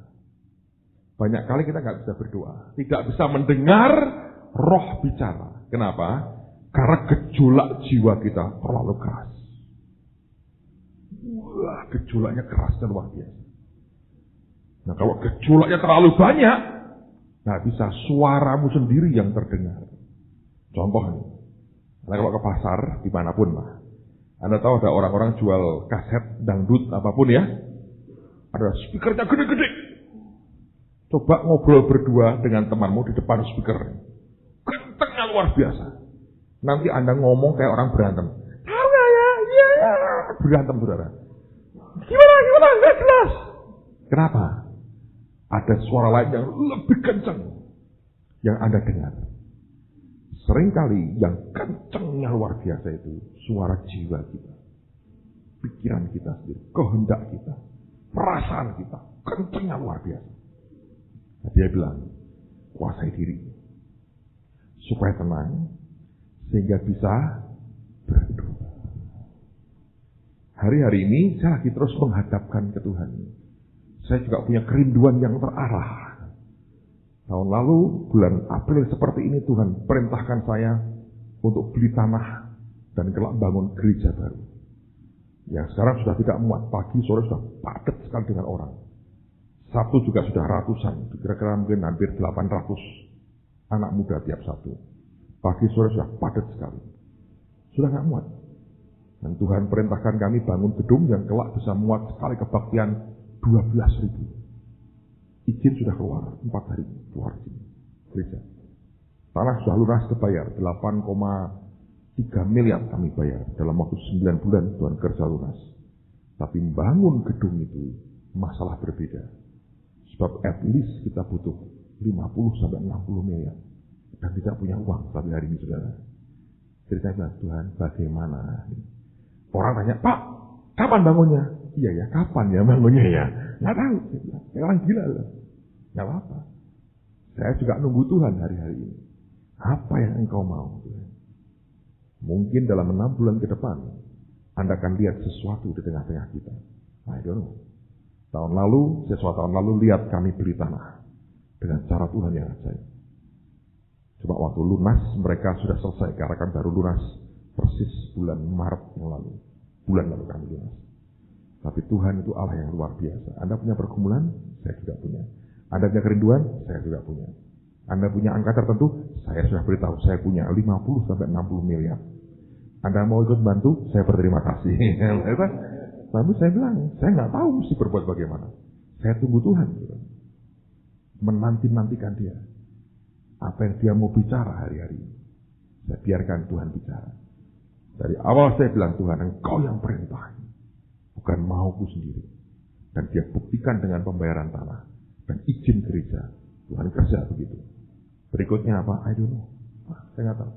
Banyak kali kita nggak bisa berdoa, tidak bisa mendengar roh bicara. Kenapa? Karena gejolak jiwa kita terlalu keras. Wah, gejolaknya kerasnya luar biasa. Nah, kalau gejolaknya terlalu banyak, nggak bisa, suaramu sendiri yang terdengar. Contoh nih, kalau ke pasar dimanapun lah, Anda tahu ada orang-orang jual kaset dangdut apapun ya, ada speakernya gede-gede. Coba ngobrol berdua dengan temanmu di depan speaker, kencengnya luar biasa. Nanti Anda ngomong kayak orang berantem. Tahu nggak ya? Iya ya. Berantem, saudara. Gimana? Nggak jelas. Kenapa? Ada suara lain yang lebih kencang yang Anda dengar. Seringkali yang kencangnya luar biasa itu suara jiwa kita, pikiran kita sendiri, kehendak kita, perasaan kita, kencangnya luar biasa. Nah, dia bilang, kuasai diri supaya tenang, sehingga bisa berdoa. Hari-hari ini saya lagi terus menghadapkan ke Tuhan. Saya juga punya kerinduan yang terarah. Tahun lalu, bulan April seperti ini, Tuhan perintahkan saya untuk beli tanah dan kelak bangun gereja baru. Yang sekarang sudah tidak muat, pagi sore sudah padat sekali dengan orang. Sabtu juga sudah ratusan, kira-kira mungkin hampir 800 anak muda tiap Sabtu. Pagi sore sudah padat sekali. Sudah nggak muat. Dan Tuhan perintahkan kami bangun gedung yang kelak bisa muat sekali kebaktian 12.000. Izin sudah keluar, 4 hari keluar izin gereja. Tanah sudah lunas dibayar, 8,3 miliar kami bayar. Dalam waktu 9 bulan Tuhan kerja lunas. Tapi membangun gedung itu masalah berbeda. Sebab at least kita butuh 50-60 miliar. Dan tidak punya uang sampai hari ini, saudara. Jadi saya bilang, Tuhan bagaimana? Orang tanya, Pak, kapan bangunnya? Iya ya, kapan ya bangunnya ya? Nggak tahu. Ya, orang gila loh. Nggak apa-apa. Saya juga nunggu Tuhan hari-hari ini. Apa yang engkau mau? Mungkin dalam 6 bulan ke depan, Anda akan lihat sesuatu di tengah-tengah kita. I don't know. Tahun lalu lihat kami beli tanah. Dengan cara Tuhan yang ajaib. Coba waktu lunas, mereka sudah selesai. Karena kan baru lunas persis bulan Maret yang lalu. Bulan lalu kami lunas. Tapi Tuhan itu Allah yang luar biasa. Anda punya pergumulan, saya juga punya. Anda punya kerinduan, saya juga punya. Anda punya angka tertentu, saya sudah beritahu, saya punya 50 sampai 60 miliar. Anda mau ikut bantu, saya berterima kasih. Lalu saya bilang, saya nggak tahu mesti berbuat bagaimana. Saya tunggu Tuhan. Menanti-nantikan dia. Apa yang dia mau bicara hari-hari ini. Saya biarkan Tuhan bicara. Dari awal saya bilang, Tuhan, Engkau yang perintah. Bukan mauku sendiri. Dan dia buktikan dengan pembayaran tanah. Dan izin gereja. Tuhan kerja begitu. Berikutnya apa? I don't know. Saya nggak tahu.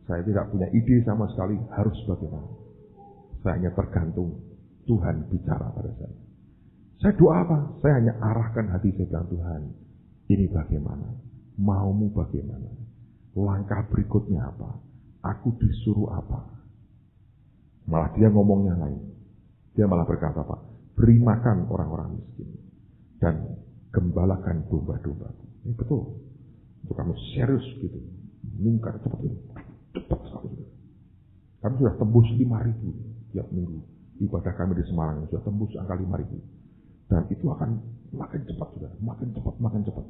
Saya tidak punya ide sama sekali harus bagaimana. Saya hanya tergantung Tuhan bicara pada saya. Saya doa apa? Saya hanya arahkan hati saya bilang, Tuhan, ini bagaimana? Maumu bagaimana? Langkah berikutnya apa? Aku disuruh apa? Malah dia ngomongnya lain. Dia malah berkata apa? Beri makan orang-orang miskin. Dan gembalakan domba-dombaku. Ini betul. Untuk kamu serius gitu. Meningkat cepat sekali. Kami sudah tembus 5.000 tiap minggu. Ibadah kami di Semarang sudah tembus angka 5.000. Dan itu akan makin cepat sudah. Makin cepat.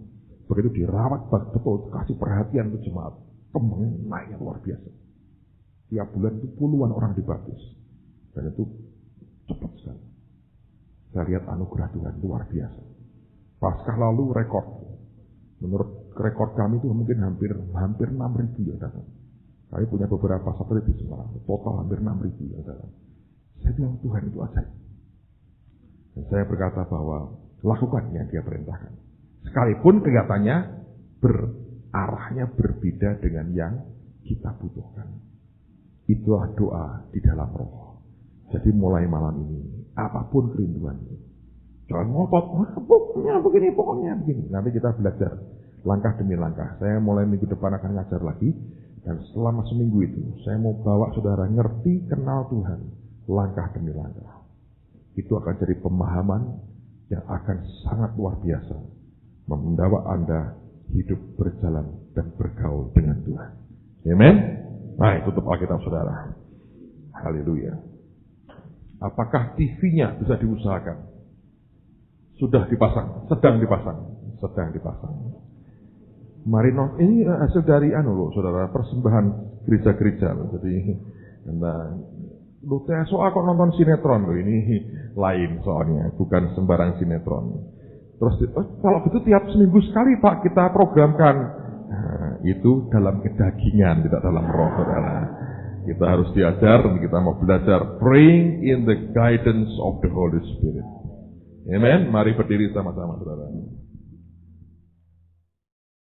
Begitu dirawat betul. Kasih perhatian ke jemaat. Kembangnya naiknya luar biasa. Tiap bulan itu puluhan orang dibaptis. Dan itu cepat sekali. Saya lihat anugerah Tuhan luar biasa. Paskah lalu rekor. Menurut rekor kami itu mungkin hampir 6.000 yang datang. Kami punya beberapa satelit di Semarang. Total hampir 6.000 yang datang. Saya bilang Tuhan itu ajaib. Dan saya berkata bahwa lakukan yang dia perintahkan. Sekalipun kelihatannya arahnya berbeda dengan yang kita butuhkan. Itulah doa di dalam roh. Jadi mulai malam ini, apapun kerinduanmu, jangan ngotot, pokoknya begini. Nanti kita belajar langkah demi langkah. Saya mulai minggu depan akan ngajar lagi. Dan selama seminggu itu, saya mau bawa saudara ngerti, kenal Tuhan. Langkah demi langkah. Itu akan jadi pemahaman yang akan sangat luar biasa. Membawa Anda hidup berjalan dan bergaul dengan Tuhan. Amen. Nah, tutup Alkitab saudara. Haleluya. Apakah TV-nya bisa diusahakan? Sudah dipasang, sedang dipasang. Mari ini hasil dari saudara, persembahan gereja-gereja loh. Jadi soal kok nonton sinetron loh, ini lain soalnya, bukan sembarang sinetron. Terus kalau gitu tiap seminggu sekali Pak kita programkan. Nah, itu dalam kedagingan, tidak dalam roh saudara. Kita harus diajar, kita mau belajar praying in the guidance of the Holy Spirit. Amen. Mari berdiri sama-sama saudara.